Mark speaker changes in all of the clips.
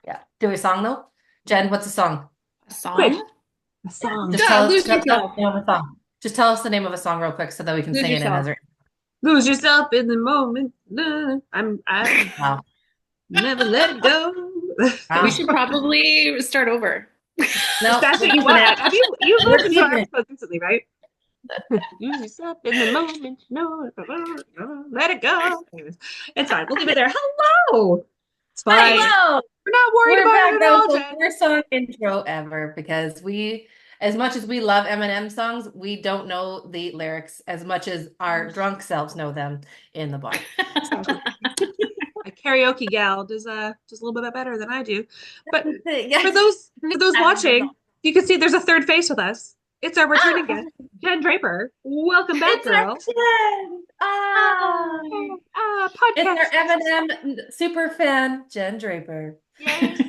Speaker 1: Yeah. Do a song though. Jen, what's the song?
Speaker 2: A
Speaker 3: Quick,
Speaker 2: song?
Speaker 3: a song.
Speaker 1: Just
Speaker 2: Duh,
Speaker 1: tell,
Speaker 2: lose
Speaker 1: tell, tell us
Speaker 2: yourself.
Speaker 1: the name of a song. Just tell us the name of a song real quick so that we can
Speaker 2: Lose
Speaker 1: sing it in
Speaker 2: yourself.
Speaker 1: as our
Speaker 3: Lose yourself in the moment. I
Speaker 1: wow.
Speaker 3: never let it go.
Speaker 2: We
Speaker 1: Wow.
Speaker 2: should probably start over.
Speaker 3: If
Speaker 1: No,
Speaker 3: that's what you want to add. You've
Speaker 1: we're
Speaker 3: listened to our
Speaker 1: keeping it.
Speaker 3: episodes recently, right? Lose yourself in the moment. No, let it go. Anyways, it's fine. We'll leave it there. Hello. It's fine.
Speaker 2: Hi.
Speaker 1: Hello.
Speaker 3: We're not worried
Speaker 1: We're
Speaker 3: about it
Speaker 1: back.
Speaker 3: at
Speaker 1: That was
Speaker 3: all,
Speaker 1: the
Speaker 3: Jen.
Speaker 1: worst song intro ever because as much as we love Eminem songs, we don't know the lyrics as much as our drunk selves know them in the bar.
Speaker 3: Exactly. A karaoke gal does a little bit better than I do. But for
Speaker 1: Yes.
Speaker 3: those
Speaker 1: As a
Speaker 3: watching,
Speaker 1: result.
Speaker 3: you can see there's a third face with us. It's our returning
Speaker 1: Ah,
Speaker 3: guest, Jen Draper. Welcome back,
Speaker 1: it's our
Speaker 3: girl.
Speaker 1: Jen. Ah.
Speaker 2: Hi.
Speaker 1: It's our
Speaker 3: Podcast.
Speaker 1: Eminem super fan, Jen Draper.
Speaker 3: Yes.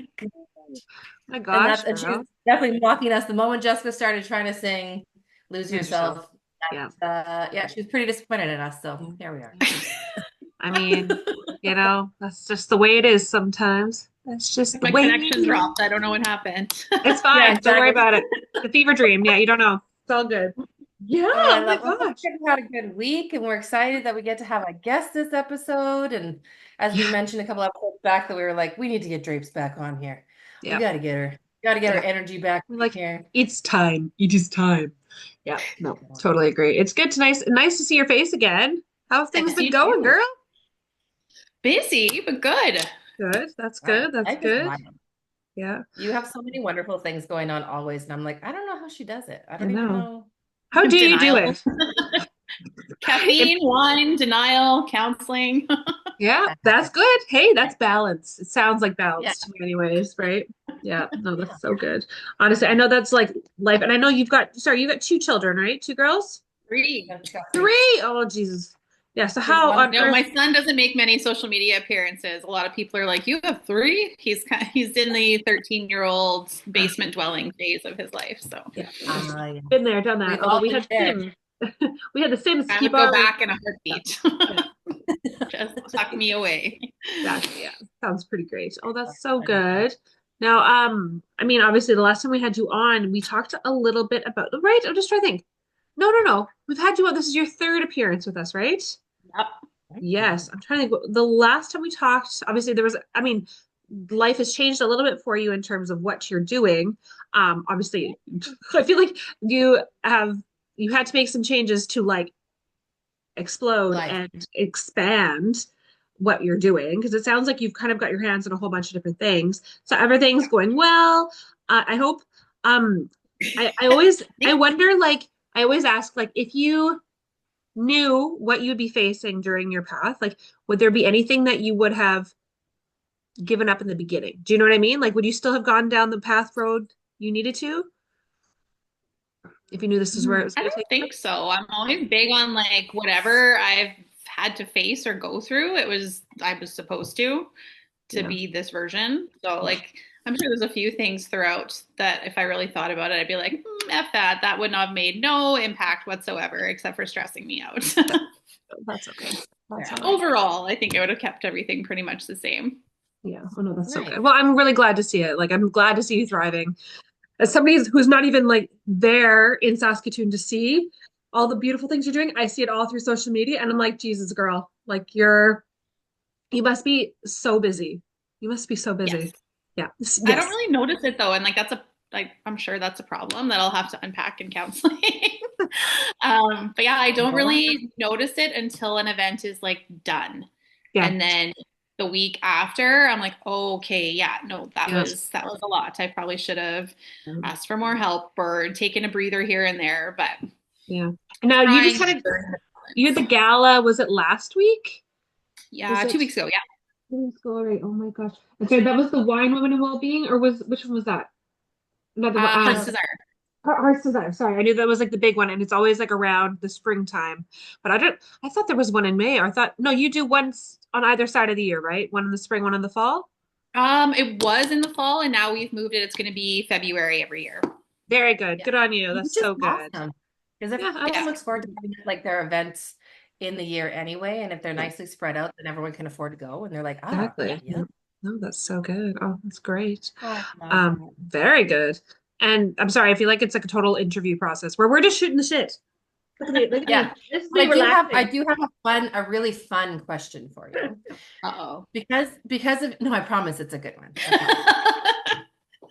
Speaker 3: My
Speaker 1: And
Speaker 3: gosh,
Speaker 1: she was
Speaker 3: girl.
Speaker 1: definitely mocking us the moment Jessica started trying to sing Lose
Speaker 3: Lose yourself.
Speaker 1: Yourself.
Speaker 3: Yeah.
Speaker 1: Yeah, she was pretty disappointed in us. So
Speaker 3: Yeah.
Speaker 1: here we are.
Speaker 3: Yeah. I mean, that's just the way it is sometimes. That's just the
Speaker 2: My
Speaker 3: way
Speaker 2: connection
Speaker 3: it is.
Speaker 2: dropped. I don't know what happened.
Speaker 3: It's
Speaker 1: Yeah,
Speaker 3: fine. Don't worry
Speaker 1: exactly.
Speaker 3: about it. The fever dream. Yeah, you don't know. It's all good. Yeah,
Speaker 1: Oh, I
Speaker 3: oh my
Speaker 1: love. Well,
Speaker 3: gosh.
Speaker 1: we've had a good week, and we're excited that we get to have a guest this episode. And as we
Speaker 3: Yeah.
Speaker 1: mentioned a couple episodes back, that we were like, we need to get Drapes back on here. We
Speaker 3: Yeah.
Speaker 1: got to get her. Got to get her
Speaker 3: Yeah.
Speaker 1: energy back
Speaker 3: We're like,
Speaker 1: here.
Speaker 3: it's time. It is time. Yeah, no, totally agree. It's good to nice to see your face again. How have things
Speaker 2: Yes,
Speaker 3: been
Speaker 2: you
Speaker 3: going,
Speaker 2: too.
Speaker 3: girl?
Speaker 2: Busy, but good.
Speaker 3: Good. That's
Speaker 1: Right.
Speaker 3: good. That's
Speaker 1: Life is
Speaker 3: good.
Speaker 1: wild.
Speaker 3: Yeah,
Speaker 1: You have so many wonderful things going on always, and I'm like, I don't know how she does it. I
Speaker 3: I
Speaker 1: don't even
Speaker 3: know.
Speaker 1: know.
Speaker 3: How do you do
Speaker 2: Denial.
Speaker 3: it? If,
Speaker 2: Caffeine, wine, denial, counseling.
Speaker 3: yeah, that's good. Hey, that's balance. It sounds like
Speaker 1: Yeah.
Speaker 3: balance to me anyways, right? Yeah, no,
Speaker 1: Yeah.
Speaker 3: that's so good. Honestly, I know that's like life. And I know you got two children, right? Two girls?
Speaker 2: Three.
Speaker 1: She's got three.
Speaker 3: Three. Oh, Jesus. Yeah, so
Speaker 1: She's
Speaker 3: how
Speaker 1: one.
Speaker 3: on
Speaker 2: No,
Speaker 3: earth?
Speaker 2: my son doesn't make many social media appearances. A lot of people are like, "You have three?" He's in the 13-year-old basement dwelling phase of his life. So
Speaker 3: Yeah,
Speaker 1: Yeah.
Speaker 3: been there, done that.
Speaker 1: We've
Speaker 3: Although
Speaker 1: all
Speaker 3: we
Speaker 1: been
Speaker 3: had
Speaker 1: there.
Speaker 3: Sims. We had the Sims to
Speaker 2: I
Speaker 3: keep
Speaker 2: would go
Speaker 3: our
Speaker 2: back in a
Speaker 3: yeah,
Speaker 2: heartbeat.
Speaker 3: yeah,
Speaker 2: Just tuck me away.
Speaker 3: exactly. Yeah. Sounds pretty great. Oh, that's so good. Now, I mean, obviously the last time we had you on, we talked a little bit about right. I'm just trying to think. No, no, no. We've had you on. This is your third appearance with us, right?
Speaker 2: Yep.
Speaker 3: Yes. I'm trying to think. The last time we talked, obviously there was, I mean, life has changed a little bit for you in terms of what you're doing. Obviously, I feel like you had to make some changes to like explode
Speaker 1: Life.
Speaker 3: and expand what you're doing because it sounds like you've kind of got your hands on a whole bunch of different things. So everything's going well. I hope. Um, I wonder like I always ask like if you knew what you'd be facing during your path, like would there be anything that you would have given up in the beginning? Do you know what I mean? Like would you still have gone down the path road you needed to if you knew this is where it was
Speaker 2: I
Speaker 3: going to
Speaker 2: don't
Speaker 3: take you?
Speaker 2: think so. I'm always big on like whatever I've had to face or go through, I was supposed to
Speaker 3: Yeah.
Speaker 2: be this version. So
Speaker 3: Yeah.
Speaker 2: like I'm sure there's a few things throughout that if I really thought about it, I'd be like, F that. That would not have made no impact whatsoever except for stressing me out.
Speaker 3: That, that's okay. That's
Speaker 1: Yeah.
Speaker 3: all right.
Speaker 2: Overall, I think I would have kept everything pretty much the same.
Speaker 3: Yeah. Oh no, that's so
Speaker 1: Nice.
Speaker 3: good. Well, I'm really glad to see it. Like I'm glad to see you thriving. As somebody who's not even like there in Saskatoon to see all the beautiful things you're doing, I see it all through social media and I'm like, Jesus, girl, like you must be so busy. You must be so
Speaker 2: Yes.
Speaker 3: busy. Yeah.
Speaker 2: I don't
Speaker 3: Yes.
Speaker 2: really notice it though, and like that's a like I'm sure that's a problem that I'll have to unpack in counseling. But yeah, I don't
Speaker 1: Well,
Speaker 2: really notice it until an event is like done.
Speaker 3: Yeah.
Speaker 2: And then the week after, I'm like, oh, okay, yeah, no,
Speaker 3: Yeah.
Speaker 2: that was a lot. I probably should have asked for more help or taken a breather here and there, but
Speaker 3: Yeah. Now you just
Speaker 2: trying to
Speaker 3: had a
Speaker 2: burn the
Speaker 3: you had
Speaker 2: balance.
Speaker 3: the gala, was it last week? Was
Speaker 2: Yeah,
Speaker 3: it
Speaker 2: 2 weeks ago, yeah.
Speaker 3: All right. Oh my gosh. I'm sorry, that was the Wine Women and Wellbeing, or was which one was that? Not the
Speaker 2: Heart's
Speaker 1: no,
Speaker 2: Desire.
Speaker 3: Hearts Desire. Sorry, I knew that was like the big one, and it's always like around the springtime. But I don't. I thought there was one in May. Or I thought no, you do once on either side of the year, right? One in the spring, one in the fall.
Speaker 2: It was in the fall, and now we've moved it. It's going to be February every year.
Speaker 3: Very good.
Speaker 1: yeah,
Speaker 3: Good on you. That's
Speaker 1: which is
Speaker 3: so good.
Speaker 1: awesome because
Speaker 3: Yeah,
Speaker 1: everyone
Speaker 2: Yeah.
Speaker 1: looks forward to having like their events in the year anyway, and if they're
Speaker 3: yeah,
Speaker 1: nicely spread out, then everyone can afford to go, and they're like, ah,
Speaker 3: exactly.
Speaker 1: yeah,
Speaker 3: No, that's so good. Oh, that's great.
Speaker 1: Oh, I love that.
Speaker 3: Very good. And I'm sorry, I feel like it's like a total interview process where we're just shooting the shit. Look at me, look at me.
Speaker 1: Yeah.
Speaker 3: This is
Speaker 1: But
Speaker 3: me
Speaker 1: I
Speaker 3: relaxing.
Speaker 1: do have a really fun question for you.
Speaker 2: Uh-oh.
Speaker 1: Because of, no, I promise it's a good one. I promise.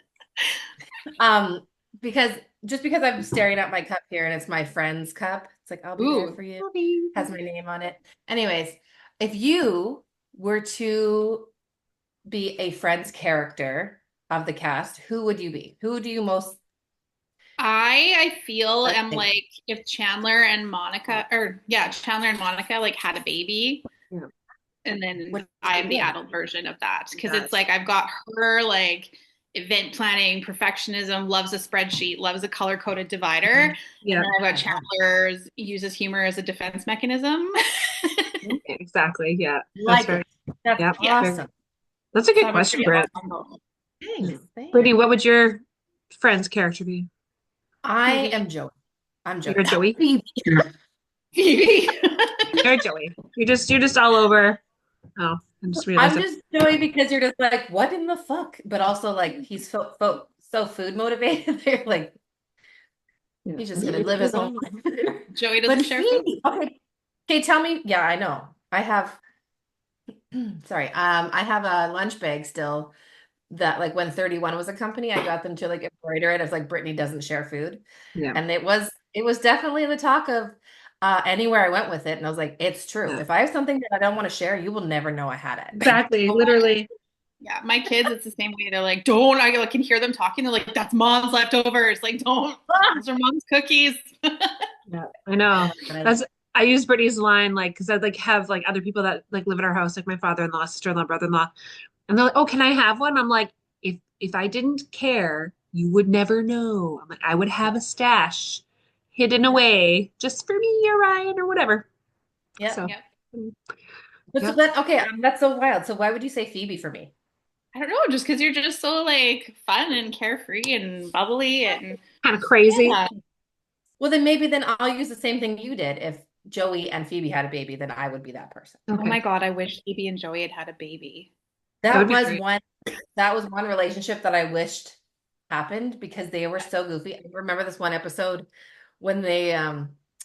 Speaker 1: Um, because just because I'm staring at my cup here and it's my friend's cup, it's like, I'll be there
Speaker 2: Ooh.
Speaker 1: for you.
Speaker 3: Bobby.
Speaker 1: Has my name on it. Anyways, if you were to be a Friends character of the cast, who would you be? Who do you most
Speaker 2: I feel
Speaker 1: like?
Speaker 2: am like if Chandler and Monica, or yeah, Chandler and Monica like had a baby,
Speaker 3: Yeah.
Speaker 2: and then
Speaker 1: Which
Speaker 2: I'm
Speaker 1: you
Speaker 2: the
Speaker 1: would.
Speaker 2: adult version of that because it's
Speaker 3: Yes.
Speaker 2: like I've got her like event planning, perfectionism, loves a spreadsheet, loves a color coded divider, and
Speaker 3: Yeah,
Speaker 2: then I've got Chandler's uses humor as a defense mechanism.
Speaker 3: exactly. Yeah. That's
Speaker 1: Like
Speaker 3: very,
Speaker 1: it. That's
Speaker 3: yeah.
Speaker 2: Yeah,
Speaker 3: Very,
Speaker 1: awesome.
Speaker 3: that's a
Speaker 2: so
Speaker 3: good
Speaker 2: I'm a
Speaker 3: question,
Speaker 2: pretty
Speaker 3: Britt.
Speaker 2: ensemble.
Speaker 1: Thanks. Thanks.
Speaker 3: Brittany, what would your friend's character be?
Speaker 1: I
Speaker 2: Phoebe.
Speaker 1: am Joey. I'm Joey.
Speaker 3: You're Joey.
Speaker 1: Phoebe.
Speaker 2: Phoebe.
Speaker 3: You're Joey. You're just all over. Oh, I just realized
Speaker 1: I'm
Speaker 3: it.
Speaker 1: just Joey because you're just like, what in the fuck? But also like he's so food motivated. They're like,
Speaker 3: Yeah.
Speaker 1: he's just gonna live his own life.
Speaker 2: Joey
Speaker 1: But
Speaker 2: doesn't share food.
Speaker 1: Phoebe, okay. Okay, tell me. Yeah, I know. I have sorry. I have a lunch bag still that like when 31 was a company, I got them to like embroider it as like Brittany doesn't share food.
Speaker 3: Yeah.
Speaker 1: And it was definitely the talk of anywhere I went with it. And I was like, it's true.
Speaker 3: Yeah.
Speaker 1: If I have something that I don't want to share, you will never know I had it.
Speaker 3: Exactly.
Speaker 2: Oh,
Speaker 3: Literally.
Speaker 2: yeah, my kids, it's the same way. They're like, don't, I like, can hear them talking. They're like, that's mom's leftovers. Like, don't, those are mom's cookies.
Speaker 3: Yeah, I know. That's I use Brittany's line like because I like have like other people that like live in our house, like my father-in-law, sister-in-law, brother-in-law, and they're like, "Oh, can I have one?" I'm like, if I didn't care, you would never know. I'm like, I would have a stash hidden away just for me or Ryan or whatever.
Speaker 1: Yep.
Speaker 3: So,
Speaker 2: Yeah.
Speaker 1: But,
Speaker 3: yep,
Speaker 1: but okay, that's so wild. So why would you say Phoebe for me?
Speaker 2: I don't know, just because you're just so like fun and carefree and bubbly and
Speaker 3: kind of crazy.
Speaker 2: yeah.
Speaker 1: Well, then I'll use the same thing you did. If Joey and Phoebe had a baby, then I would be that person.
Speaker 2: Oh my
Speaker 3: Okay,
Speaker 2: God, I wish Phoebe and Joey had had a baby.
Speaker 3: that would
Speaker 1: That
Speaker 3: be
Speaker 1: was
Speaker 3: great.
Speaker 1: one that was one relationship that I wished happened because they were so goofy. I remember this one episode when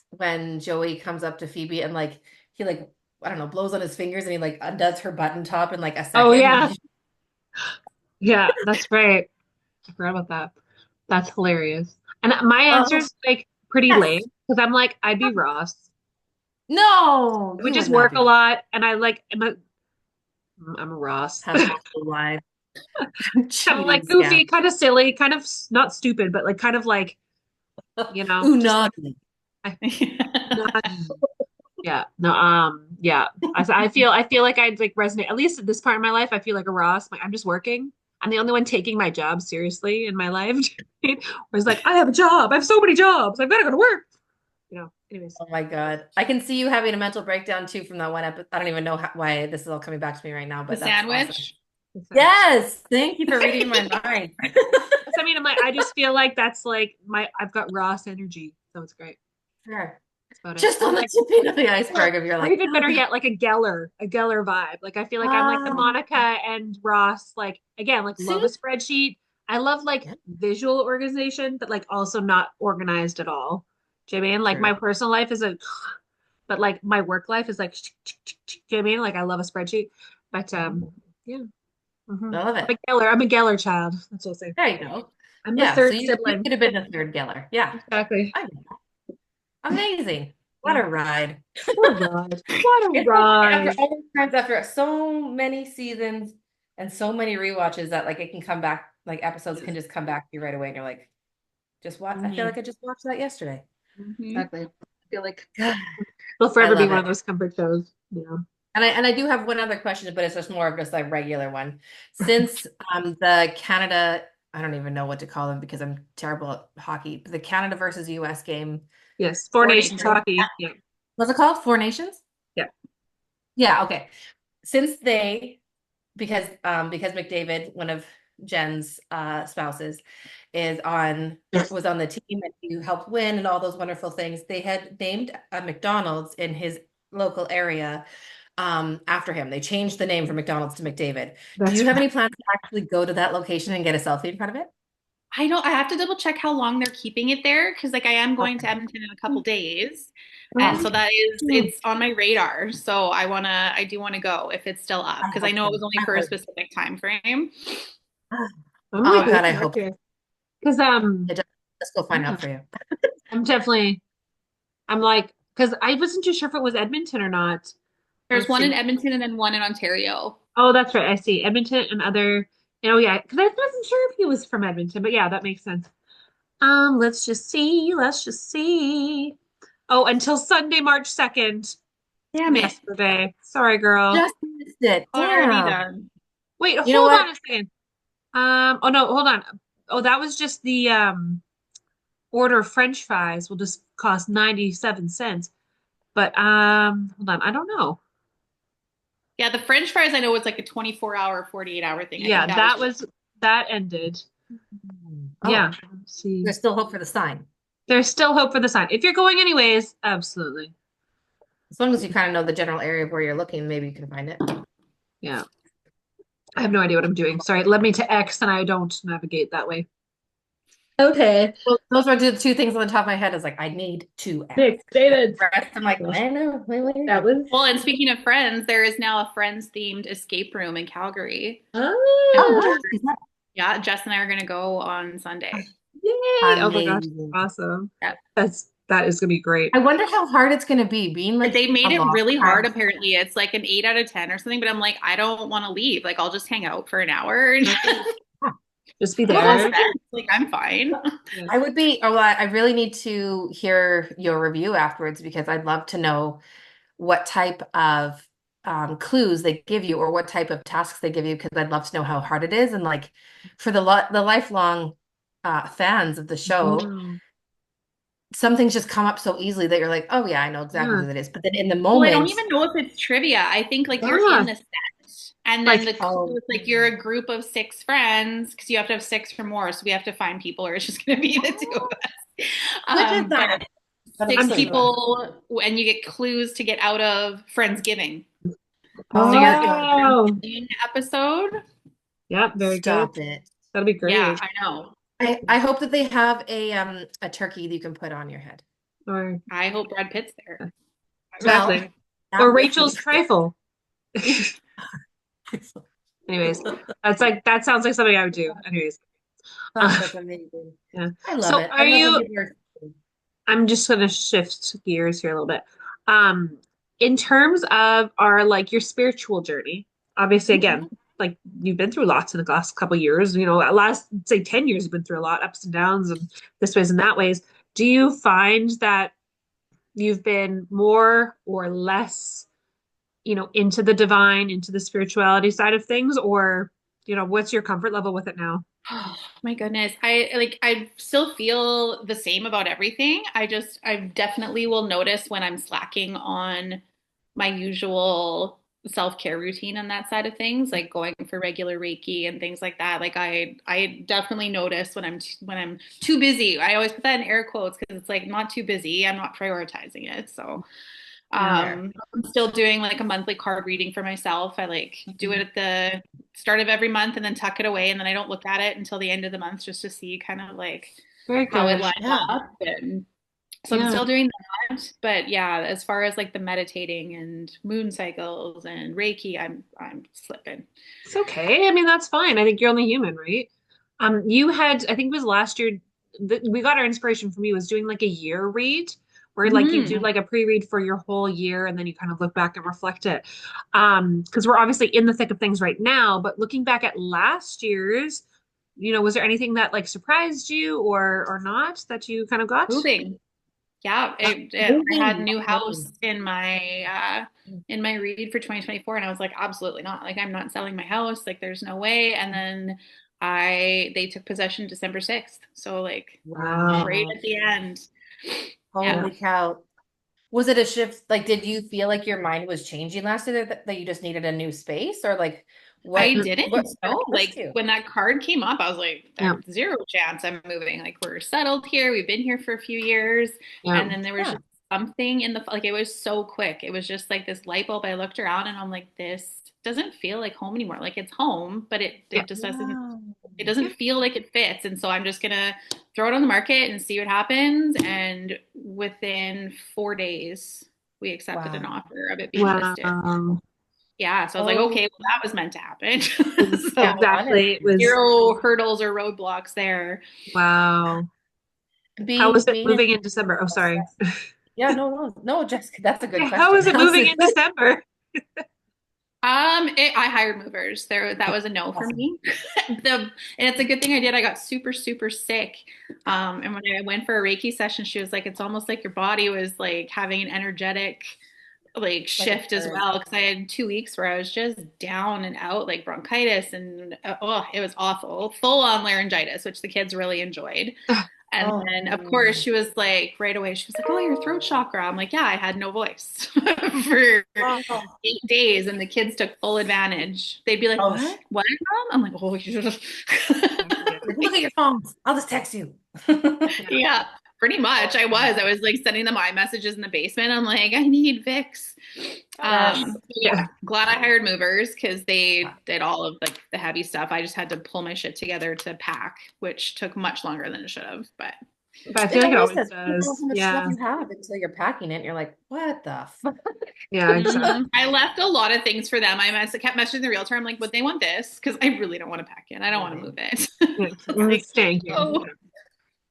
Speaker 1: when Joey comes up to Phoebe and like he like I don't know, blows on his fingers and he like undoes her button top in like a
Speaker 3: Oh
Speaker 1: second.
Speaker 3: yeah, yeah, that's right. I forgot about that. That's hilarious. And my answer
Speaker 1: Oh,
Speaker 3: is like pretty lame
Speaker 1: yes.
Speaker 3: because I'm like, I'd be Ross.
Speaker 1: No,
Speaker 3: I would
Speaker 1: you
Speaker 3: just
Speaker 1: would not
Speaker 3: work
Speaker 1: be
Speaker 3: a lot, and I'm a Ross.
Speaker 1: hustle life.
Speaker 3: Kind of like
Speaker 1: Jeez, yeah.
Speaker 3: goofy, kind of silly, kind of not stupid, but like kind of like just like
Speaker 1: Unagi.
Speaker 3: I, not, yeah, no, yeah. I feel like I'd like resonate at least at this part in my life. I feel like a Ross. Like I'm just working. I'm the only one taking my job seriously in my life. Whereas like I have a job. I have so many jobs. I've got to go to work. Anyways.
Speaker 1: Oh my God. I can see you having a mental breakdown too from that one episode. I don't even know why this is all coming back to me right now,
Speaker 2: The
Speaker 1: but that's awesome.
Speaker 2: sandwich.
Speaker 1: Yes. Thank you for reading my mind.
Speaker 3: I mean, I'm like, I just feel like that's like I've got Ross energy, so it's great.
Speaker 1: Sure.
Speaker 3: That's about it.
Speaker 1: Just on the
Speaker 3: Like,
Speaker 1: tipping of the iceberg of your
Speaker 3: or
Speaker 1: like,
Speaker 3: even better yet, like a Geller vibe. Like I feel like I'm like the
Speaker 1: ah,
Speaker 3: Monica and Ross, like again, like love
Speaker 1: see?
Speaker 3: a spreadsheet. I love like
Speaker 1: Yeah,
Speaker 3: visual organization, but like also not organized at all. Do you know what I mean? Like
Speaker 1: true.
Speaker 3: my personal life is but like my work life is like, do you know what I mean? Like I love a spreadsheet, but
Speaker 1: Mhm.
Speaker 3: yeah.
Speaker 1: I love it.
Speaker 3: I'm a Geller child. That's what I'll say.
Speaker 1: There you go.
Speaker 3: I'm the
Speaker 1: Yeah. So
Speaker 3: third
Speaker 1: you
Speaker 3: sibling.
Speaker 1: could have been the third Geller. Yeah.
Speaker 3: Exactly.
Speaker 1: I amazing. What
Speaker 3: Yeah.
Speaker 1: a ride.
Speaker 3: What a ride. What a
Speaker 1: It's so funny after
Speaker 3: ride.
Speaker 1: all these times, after so many seasons and so many rewatches that like it can come back, like episodes can just come back to you right away, and you're like, just watch. I feel
Speaker 3: Mhm.
Speaker 1: like I just watched that yesterday.
Speaker 2: Mhm.
Speaker 3: Exactly. I feel like
Speaker 1: God,
Speaker 3: it'll
Speaker 1: I
Speaker 3: forever be
Speaker 1: love
Speaker 3: one of
Speaker 1: it.
Speaker 3: those comfort shows. Yeah.
Speaker 1: And I do have one other question, but it's just more of just a regular one. Since the Canada, I don't even know what to call them because I'm terrible at hockey. The Canada versus US game,
Speaker 3: Yes. Four
Speaker 1: Four
Speaker 3: Nations
Speaker 1: Nations.
Speaker 3: hockey. Yeah.
Speaker 1: What's it called? Four Nations?
Speaker 3: Yeah.
Speaker 1: Yeah, okay. Since they because McDavid, one of Jen's spouses, was on the team and he helped win and all those wonderful things. They had named a McDonald's in his local area after him. They changed the name from McDonald's to McDavid. Do you
Speaker 3: That's
Speaker 1: have
Speaker 3: right.
Speaker 1: any plans to actually go to that location and get a selfie in front of it?
Speaker 2: I have to double check how long they're keeping it there because like I am going to
Speaker 1: Okay.
Speaker 2: Edmonton in a couple days. And so
Speaker 1: Awesome.
Speaker 2: that is it's on my radar. So I do want to go if it's still up
Speaker 1: I
Speaker 2: because I
Speaker 1: hope
Speaker 2: know it was
Speaker 1: so.
Speaker 2: only
Speaker 1: I
Speaker 2: for a
Speaker 1: hope.
Speaker 2: specific time frame.
Speaker 3: I'm like
Speaker 1: Oh God, I
Speaker 3: looking up
Speaker 1: hope.
Speaker 3: here because
Speaker 1: I just, let's go find
Speaker 3: yeah,
Speaker 1: out for you.
Speaker 3: I'm definitely I'm like because I wasn't too sure if it was Edmonton or not.
Speaker 2: There's
Speaker 3: Let's
Speaker 2: one in
Speaker 3: see.
Speaker 2: Edmonton and then one in Ontario.
Speaker 3: Oh, that's right. I see Edmonton and other. Oh yeah, because I wasn't sure if he was from Edmonton, but yeah, that makes sense. Let's just see. Let's just see. Oh, until Sunday, March 2nd.
Speaker 2: Damn it.
Speaker 3: Yesterday. Sorry, girl.
Speaker 1: Just missed it.
Speaker 2: Already
Speaker 1: Damn.
Speaker 2: done.
Speaker 3: Wait,
Speaker 1: You know
Speaker 3: hold
Speaker 1: what?
Speaker 3: on a second. Oh no, hold on. Oh, that was just the order of French fries will just cost 97 cents. But hold on, I don't know.
Speaker 2: Yeah, the French fries I know it's like a 24-hour, 48-hour thing. I think
Speaker 3: Yeah,
Speaker 2: that was
Speaker 3: that ended.
Speaker 1: Oh,
Speaker 3: Yeah, let's see.
Speaker 1: there's still hope for the sign.
Speaker 3: There's still hope for the sign. If you're going anyways, absolutely.
Speaker 1: As long as you kind of know the general area of where you're looking, maybe you can find it.
Speaker 3: Yeah. I have no idea what I'm doing. Sorry, it led me to X and I don't navigate that way. Okay.
Speaker 1: Well, those are the two things on the top of my head. Is like I need to ask.
Speaker 3: Nick, David.
Speaker 1: The rest, I'm like, I know.
Speaker 3: That was
Speaker 2: well, and speaking of friends, there is now a friends themed escape room in Calgary.
Speaker 1: Oh,
Speaker 3: ah,
Speaker 1: what is that?
Speaker 2: Yeah, Jess and I are gonna go on Sunday.
Speaker 3: yay. Oh my gosh,
Speaker 1: Amazing.
Speaker 3: awesome.
Speaker 2: Yeah.
Speaker 3: That is gonna be great.
Speaker 1: I wonder how hard it's going to be being like
Speaker 2: They made
Speaker 1: a
Speaker 2: it
Speaker 1: long
Speaker 2: really hard,
Speaker 1: time.
Speaker 2: apparently. It's like an 8 out of 10 or something, but I'm like, I don't want to leave. Like, I'll just hang out for an hour.
Speaker 3: Just be
Speaker 1: Well, that's
Speaker 3: there.
Speaker 2: Like, I'm fine.
Speaker 3: Yeah.
Speaker 1: I would be, oh, I really need to hear your review afterwards because I'd love to know what type of clues they give you or what type of tasks they give you because I'd love to know how hard it is. And like for the lifelong fans of the show,
Speaker 3: Wow.
Speaker 1: some things just come up so easily that you're like, oh yeah, I know exactly
Speaker 3: Yeah.
Speaker 1: who that is. But then in the
Speaker 2: Well, I don't
Speaker 1: moment,
Speaker 2: even know if it's trivia. I think like you're in
Speaker 3: Yeah.
Speaker 2: the set, and then
Speaker 3: Like
Speaker 2: the clue
Speaker 1: oh,
Speaker 2: is like you're a group of 6 friends because you have to have 6 or more. So we have to find people, or it's just going to be the 2 of us.
Speaker 1: which is
Speaker 2: But
Speaker 1: that? But it's
Speaker 2: six
Speaker 3: I'm
Speaker 1: so
Speaker 3: sure.
Speaker 1: fun.
Speaker 2: people, and you get clues to get out of Friendsgiving. So
Speaker 1: Oh
Speaker 2: you
Speaker 1: my
Speaker 2: got to get to
Speaker 1: God.
Speaker 3: Oh.
Speaker 2: the Friendsgiving episode.
Speaker 3: Yeah, very good.
Speaker 1: Stop it.
Speaker 3: That'll be
Speaker 2: Yeah,
Speaker 3: great.
Speaker 2: I know.
Speaker 1: I hope that they have a turkey that you can put on your head.
Speaker 3: Or
Speaker 2: I hope Brad Pitt's there.
Speaker 1: Well,
Speaker 3: exactly.
Speaker 1: that
Speaker 3: Or
Speaker 1: would
Speaker 3: Rachel's
Speaker 1: be
Speaker 3: trifle. Anyways, that's like that sounds like something I would do. Anyways.
Speaker 1: oh, that's amazing.
Speaker 3: Yeah.
Speaker 1: I love
Speaker 3: So
Speaker 1: it.
Speaker 3: are
Speaker 1: I love when
Speaker 3: you
Speaker 1: people are
Speaker 3: I'm just gonna shift gears here a little bit. Um, in terms of our like your spiritual journey, obviously again, like you've been through lots in the last couple of years, last say 10 years you've been through a lot, ups and downs and this ways and that ways. Do you find that you've been more or less, into the divine, into the spirituality side of things, or what's your comfort level with it now?
Speaker 2: Oh my goodness. I still feel the same about everything. I definitely will notice when I'm slacking on my usual self-care routine and that side of things, like going for regular Reiki and things like that. Like I definitely notice when I'm too busy. I always put that in air quotes because it's like not too busy. I'm not prioritizing it. So
Speaker 3: Yeah.
Speaker 2: I'm still doing like a monthly card reading for myself. I like do it at the start of every month and then tuck it away, and then I don't look at it until the end of the month just to see kind of like
Speaker 3: Very
Speaker 2: how it
Speaker 3: good.
Speaker 2: lines
Speaker 1: yeah.
Speaker 2: up. And so I'm
Speaker 3: Yeah.
Speaker 2: still doing that. But yeah, as far as like the meditating and moon cycles and Reiki, I'm slipping.
Speaker 3: It's okay. I mean, that's fine. I think you're only human, right? You had, I think it was last year, we got our inspiration from you was doing like a year read where like you do
Speaker 2: Hmm.
Speaker 3: like a pre-read for your whole year and then you kind of look back and reflect it. Because we're obviously in the thick of things right now, but looking back at last year's, was there anything that like surprised you or not that you kind of got?
Speaker 2: Moving. Yeah, I had a
Speaker 1: Moving.
Speaker 2: new house in my read for 2024, and I was like, absolutely not. Like, I'm not selling my house. Like, there's no way. And then they took possession December 6th. So like right
Speaker 3: Wow.
Speaker 1: Wow.
Speaker 2: at the end. Yeah,
Speaker 3: Yeah.
Speaker 1: Holy cow. Was it a shift? Like, did you feel like your mind was changing last year that you just needed a new space or like
Speaker 2: I
Speaker 1: what
Speaker 2: didn't
Speaker 1: kind of
Speaker 2: know.
Speaker 1: pushed
Speaker 2: Like
Speaker 1: you?
Speaker 2: when that card came up, I was like,
Speaker 3: Yeah.
Speaker 2: there's zero chance I'm moving. Like we're settled here. We've been here for a few years.
Speaker 3: Yeah.
Speaker 2: And then there was
Speaker 1: Yeah.
Speaker 2: just something in the like it was so quick. It was just like this light bulb. I looked around and I'm like, this doesn't feel like home anymore. Like it's home, but
Speaker 3: Yeah.
Speaker 2: it just doesn't
Speaker 1: Wow.
Speaker 2: it doesn't feel like it fits. And so I'm just gonna throw it on the market and see what happens. And within 4 days, we accepted an
Speaker 1: Wow.
Speaker 2: offer of it being listed.
Speaker 3: Wow.
Speaker 2: Yeah. So I was like,
Speaker 1: Oh,
Speaker 2: okay, well, that was meant to happen.
Speaker 1: yeah,
Speaker 2: So
Speaker 3: Exactly. It was,
Speaker 2: zero hurdles or roadblocks there.
Speaker 3: wow. How was
Speaker 1: being
Speaker 3: it
Speaker 1: being in
Speaker 3: moving in December? Oh, sorry.
Speaker 1: yeah, no, Jessica, that's a good
Speaker 3: Yeah, how
Speaker 1: question.
Speaker 3: was it
Speaker 1: How's
Speaker 3: moving
Speaker 1: it?
Speaker 3: in December?
Speaker 2: I hired movers. There, that was a no for
Speaker 1: Awesome.
Speaker 2: me. And it's a good thing I did. I got super, super sick. And when I went for a Reiki session, she was like, "It's almost like your body was like having an energetic like
Speaker 1: Like a
Speaker 2: shift as
Speaker 1: bird.
Speaker 2: well." Because I had 2 weeks where I was just down and out, like bronchitis, and oh, it was awful. Full on laryngitis, which the kids really enjoyed. And
Speaker 1: Oh,
Speaker 2: then, of course, she was like, right away, she was like, "Oh, your throat chakra." I'm like, "Yeah, I had no voice for
Speaker 1: oh,
Speaker 2: 8 days," and the kids took full advantage. They'd be like,
Speaker 1: oh,
Speaker 2: "What? What, Mom?" I'm like, "Oh, you just."
Speaker 1: like, look at your phones. I'll just text you.
Speaker 3: Yeah.
Speaker 2: Yeah, pretty much.
Speaker 1: Oh,
Speaker 2: I was like sending them iMessages in the basement. I'm like, I need Vicks.
Speaker 1: yes.
Speaker 2: Yeah,
Speaker 3: Yeah.
Speaker 2: glad I hired movers because they did all of like the heavy stuff. I just had to pull my shit together to pack, which took much longer than it should have. But
Speaker 3: But I feel
Speaker 1: It
Speaker 3: like it
Speaker 1: always
Speaker 3: always
Speaker 1: does. You don't know
Speaker 3: does.
Speaker 1: how much stuff
Speaker 3: Yeah.
Speaker 1: you have until you're packing it. And you're like, what the fuck?
Speaker 3: Yeah, exactly.
Speaker 2: I left a lot of things for them. Kept messaging the realtor. I'm like, would they want this? Because I really don't want to pack it. I don't want to move it.
Speaker 3: Yeah.
Speaker 2: It's
Speaker 3: It's
Speaker 2: like,
Speaker 3: staying here.
Speaker 2: oh, yeah.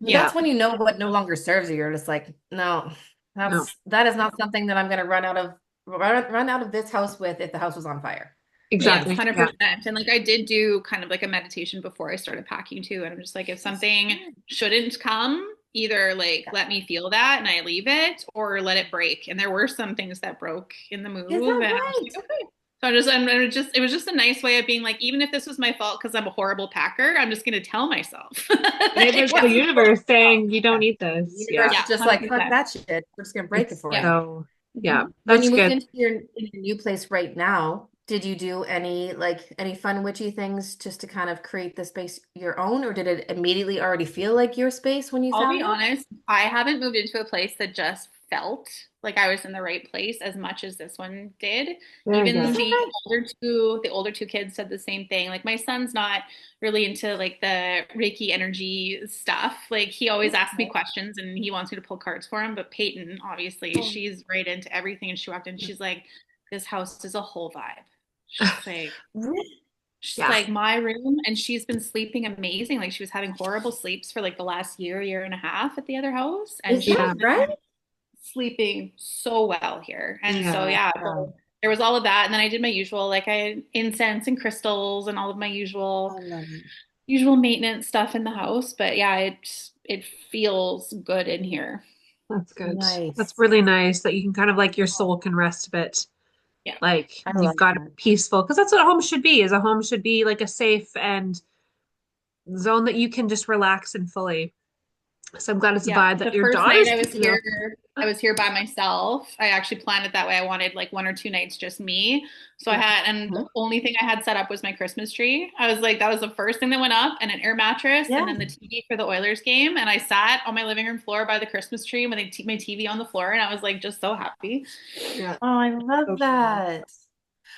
Speaker 3: Yeah.
Speaker 1: That's when you know what no longer serves you. You're just like, no,
Speaker 3: No,
Speaker 1: that is not something that I'm going to run out of this house with if the house was on fire.
Speaker 2: Yes,
Speaker 3: exactly. Yeah.
Speaker 2: 100%. And like I did do kind of like a meditation before I started packing too. And I'm just like, if something shouldn't come, either like
Speaker 1: Yeah.
Speaker 2: let me feel that and I leave it or let it break. And there were some things that broke in the
Speaker 1: Is
Speaker 2: move.
Speaker 1: that
Speaker 2: And I was
Speaker 1: right?
Speaker 2: like, okay. So it was just a nice way of being like, even if this was my fault because I'm a horrible packer, I'm just going to tell myself.
Speaker 3: And it
Speaker 2: Like,
Speaker 3: was the
Speaker 1: Yeah.
Speaker 3: universe saying you don't
Speaker 1: Yeah.
Speaker 3: need
Speaker 1: The
Speaker 3: this.
Speaker 1: universe
Speaker 3: Yeah.
Speaker 2: yeah,
Speaker 1: is just like, fuck
Speaker 2: 100%.
Speaker 1: that shit. We're just going to break it
Speaker 3: It's
Speaker 1: for
Speaker 2: Yeah.
Speaker 1: you.
Speaker 3: so, yeah,
Speaker 2: Mhm.
Speaker 1: When
Speaker 3: that's
Speaker 1: you moved
Speaker 3: good.
Speaker 1: into in your new place right now, did you do any fun witchy things just to kind of create the space your own, or did it immediately already feel like your space when you
Speaker 2: I'll be
Speaker 1: found it?
Speaker 2: honest, I haven't moved into a place that just felt like I was in the right place as much as this one did.
Speaker 3: Very
Speaker 2: Even
Speaker 3: good.
Speaker 1: Is that right?
Speaker 2: the older two kids said the same thing. Like my son's not really into like the Reiki energy stuff. Like he always asks me
Speaker 1: Okay.
Speaker 2: questions and he wants me to pull cards for him. But Peyton, obviously,
Speaker 1: Oh.
Speaker 2: she's right into everything. And she walked in, she's like, "This house is a whole vibe." She's like,
Speaker 1: Really?
Speaker 2: She's
Speaker 3: Yeah.
Speaker 2: like, my room, and she's been sleeping amazing. Like she was having horrible sleeps for like the last year and a half at the other house, and
Speaker 1: Is
Speaker 2: she's
Speaker 1: that
Speaker 3: Yeah.
Speaker 1: right?
Speaker 2: been sleeping so well here. And so
Speaker 3: Yeah.
Speaker 2: yeah,
Speaker 1: Wow.
Speaker 2: so there was all of that, and then I did my usual, like I had incense and crystals and all of my
Speaker 1: I love it.
Speaker 2: usual maintenance stuff in the house. But yeah, it feels good in here.
Speaker 3: That's good. That's
Speaker 1: Nice.
Speaker 3: really nice that you can kind of like your soul can rest a bit.
Speaker 2: Yeah.
Speaker 3: Like
Speaker 1: I
Speaker 3: you've
Speaker 1: love
Speaker 3: got it
Speaker 1: that.
Speaker 3: peaceful because that's what a home should be. Is a home should be like a safe and zone that you can just relax in fully. So I'm glad it's a
Speaker 2: Yeah,
Speaker 3: vibe that
Speaker 2: the
Speaker 3: your
Speaker 2: first night
Speaker 3: daughter's picking up.
Speaker 2: I was here by myself. I actually planned it that way. I wanted like 1 or 2 nights just me. So I
Speaker 3: Yeah.
Speaker 2: had, and the
Speaker 1: Mhm.
Speaker 2: only thing I had set up was my Christmas tree. I was like, that was the first thing that went up, and an air mattress,
Speaker 1: Yeah.
Speaker 2: and then the TV for the Oilers game. And I sat on my living room floor by the Christmas tree with my TV on the floor, and I was like, just so happy.
Speaker 3: Yeah.
Speaker 1: Oh, I
Speaker 3: So
Speaker 1: love
Speaker 3: good.
Speaker 1: that.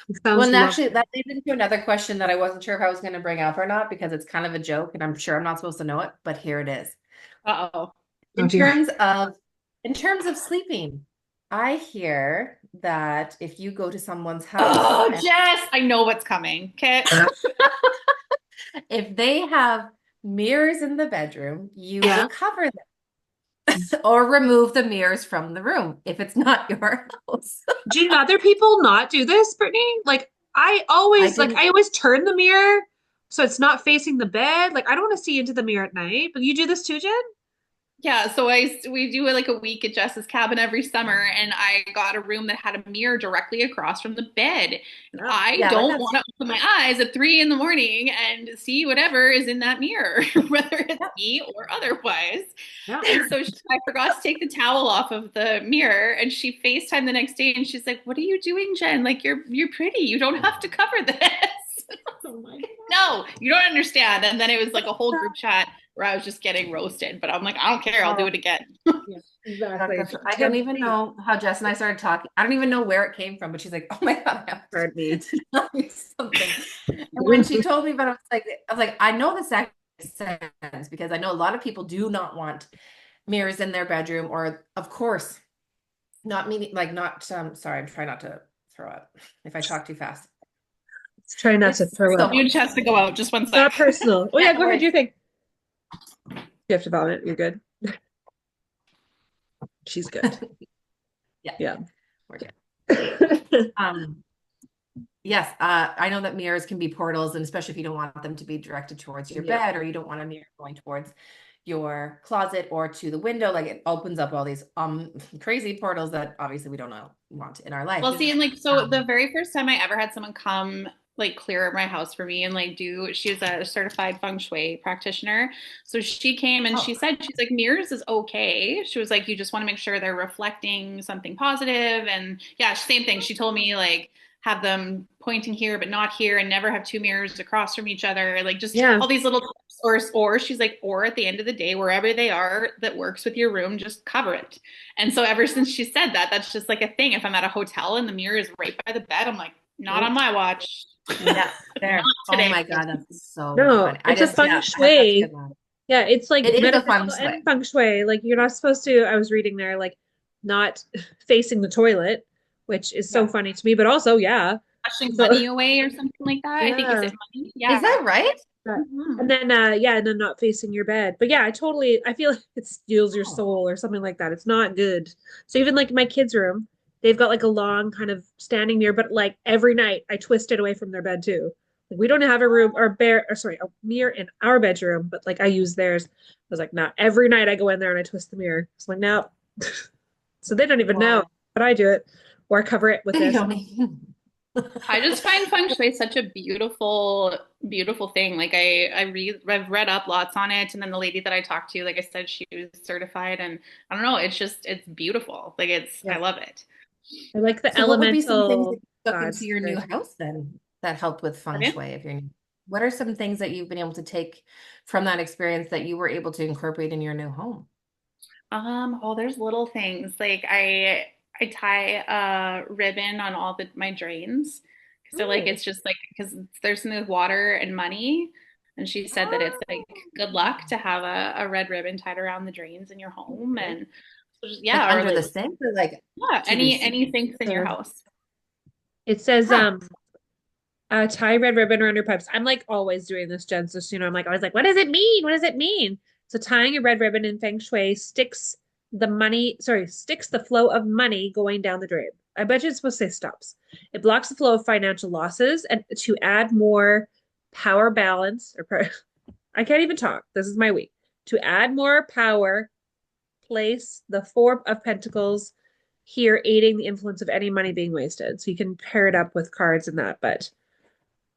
Speaker 3: It
Speaker 1: Well,
Speaker 3: sounds
Speaker 1: and actually,
Speaker 3: lovely.
Speaker 1: that leads into another question that I wasn't sure if I was going to bring up or not because it's kind of a joke, and I'm sure I'm not supposed to know it, but here it is.
Speaker 2: Uh-oh.
Speaker 3: Oh
Speaker 1: In
Speaker 3: dear.
Speaker 1: terms of in terms of sleeping, I hear that if you go to someone's house
Speaker 2: Oh,
Speaker 1: and
Speaker 2: Jess, I know what's coming. Okay.
Speaker 1: if they have mirrors in the bedroom, you will
Speaker 3: Yeah.
Speaker 1: cover them or remove the mirrors from the room if it's not your house.
Speaker 3: Do other people not do this, Brittany? Like
Speaker 1: I
Speaker 3: I
Speaker 1: didn't.
Speaker 3: always turn the mirror so it's not facing the bed. Like I don't want to see into the mirror at night, but you do this too, Jen?
Speaker 2: Yeah, so we do like a week at Jess's cabin every summer, and I got a room that had a mirror directly across from the bed. And
Speaker 1: Oh,
Speaker 2: I
Speaker 1: yeah, like
Speaker 2: don't
Speaker 1: that's
Speaker 2: want to open my eyes at 3 in the morning and see whatever is in that mirror, whether it's
Speaker 1: yeah,
Speaker 2: me or otherwise.
Speaker 3: Yeah.
Speaker 2: And so I forgot to take the towel off of the mirror, and she FaceTimed the next day, and she's like, "What are you doing, Jen? Like you're pretty. You don't have to cover this."
Speaker 3: Oh my
Speaker 2: No, you don't understand. And then it was like a whole group chat. where I was just getting roasted. But I'm like, I don't care. I'll do
Speaker 1: Oh,
Speaker 2: it again.
Speaker 3: Yeah, exactly.
Speaker 1: I don't
Speaker 3: Tempt
Speaker 1: even
Speaker 3: me.
Speaker 1: know how Jess and I started talking. I don't even know where it came from, but she's like, "Oh my God, I have
Speaker 3: Pardon me.
Speaker 1: to tell you something." And when she told me, but I was like, I know this actually makes sense because I know a lot of people do not want mirrors in their bedroom, or of course, not meaning like not. Sorry, I'm trying not to throw up if I talk too fast.
Speaker 3: Let's try not to
Speaker 1: It's
Speaker 3: throw up.
Speaker 1: so
Speaker 2: Dude has to go out. Just one
Speaker 3: It's not
Speaker 2: sec.
Speaker 3: personal. Oh
Speaker 1: yeah,
Speaker 3: yeah,
Speaker 1: no
Speaker 3: go ahead.
Speaker 1: worries.
Speaker 3: You think you have to vomit? You're good. She's good.
Speaker 1: Yeah,
Speaker 3: Yeah.
Speaker 1: we're good. Um, Yes, I know that mirrors can be portals, and especially if you don't want them to be directed towards your
Speaker 3: Yeah.
Speaker 1: bed, or you don't want a mirror going towards your closet or to the window, like it opens up all these crazy portals that obviously we don't want in our life.
Speaker 2: Well, see, and like, so the
Speaker 1: Um,
Speaker 2: very first time I ever had someone come like clear my house for me and like she was a certified feng shui practitioner. So she came and
Speaker 1: oh,
Speaker 2: she said, she's like, mirrors is okay. She was like, you just want to make sure they're reflecting something positive. And yeah, same thing. She told me like, have them pointing here but not here and never have two mirrors across from each other. Like just
Speaker 3: Yeah.
Speaker 2: all these little tips. Or she's like, or at the end of the day, wherever they are that works with your room, just cover it. And so ever since she said that, that's just like a thing. If I'm at a hotel and the mirror is right by the bed, I'm like, not on
Speaker 3: Nope.
Speaker 2: my watch.
Speaker 1: yeah,
Speaker 2: Not
Speaker 1: there. Oh
Speaker 2: today.
Speaker 1: my God, that's so
Speaker 3: No,
Speaker 1: funny.
Speaker 3: it's a feng
Speaker 1: That's a
Speaker 3: shui.
Speaker 1: good one.
Speaker 3: Yeah, it's like
Speaker 1: It is a feng
Speaker 3: metaphysical
Speaker 1: shui.
Speaker 3: and feng shui. Like you're not supposed to, I was reading there, like not facing the toilet, which is so
Speaker 1: Yeah.
Speaker 3: funny to me, but also, yeah.
Speaker 2: Pushing
Speaker 3: So,
Speaker 2: money away or something like that. I think, is
Speaker 3: yeah.
Speaker 2: it money?
Speaker 1: Is
Speaker 2: Yeah.
Speaker 1: that right?
Speaker 2: Mhm.
Speaker 3: And then, yeah, and then not facing your bed. But yeah, I feel like it steals your
Speaker 1: Oh,
Speaker 3: soul or something like that. It's not good. So even like my kids' room, they've got like a long kind of standing mirror, but like every night I twist it away from their bed too. Like we don't have a room or sorry, a mirror in our bedroom, but like I use theirs. I was like, nah, every night I go in there and I twist the mirror. It's like, no. So they don't even know,
Speaker 1: wow.
Speaker 3: but I do it or I cover it with
Speaker 1: They
Speaker 3: this.
Speaker 1: don't even.
Speaker 2: I just find feng shui such a beautiful, beautiful thing. Like I've read up lots on it, and then the lady that I talked to, like I said, she was certified, and I don't know, it's beautiful. Like I
Speaker 3: Yeah.
Speaker 2: love it.
Speaker 3: I like the
Speaker 1: So what would be some things that
Speaker 3: elemental
Speaker 1: you took into
Speaker 3: gods.
Speaker 1: your new house then that helped with feng
Speaker 2: Pardon?
Speaker 1: shui of your new? What are some things that you've been able to take from that experience that you were able to incorporate in your new home?
Speaker 2: Oh, there's little things like I tie a ribbon on all my drains. So like
Speaker 1: Ooh.
Speaker 2: it's just like because there's something with water and money, and she said that it's like good luck to have a red ribbon tied around the drains in your home,
Speaker 1: Okay.
Speaker 2: and so just,
Speaker 1: Like
Speaker 2: yeah, or
Speaker 1: under
Speaker 2: like
Speaker 1: the sink or like
Speaker 2: yeah,
Speaker 1: to the sink?
Speaker 2: any sinks in your
Speaker 3: Uh,
Speaker 2: house.
Speaker 3: it says
Speaker 1: Huh.
Speaker 3: tie red ribbon around your pipes. I'm like always doing this, Jen. So I'm like always like, what does it mean? What does it mean? So tying a red ribbon in feng shui sticks the flow of money going down the drain. I bet you it's supposed to say stops. It blocks the flow of financial losses and to add more power balance I can't even talk. This is my week. To add more power, place the Four of Pentacles here, aiding the influence of any money being wasted. So you can pair it up with cards and that, but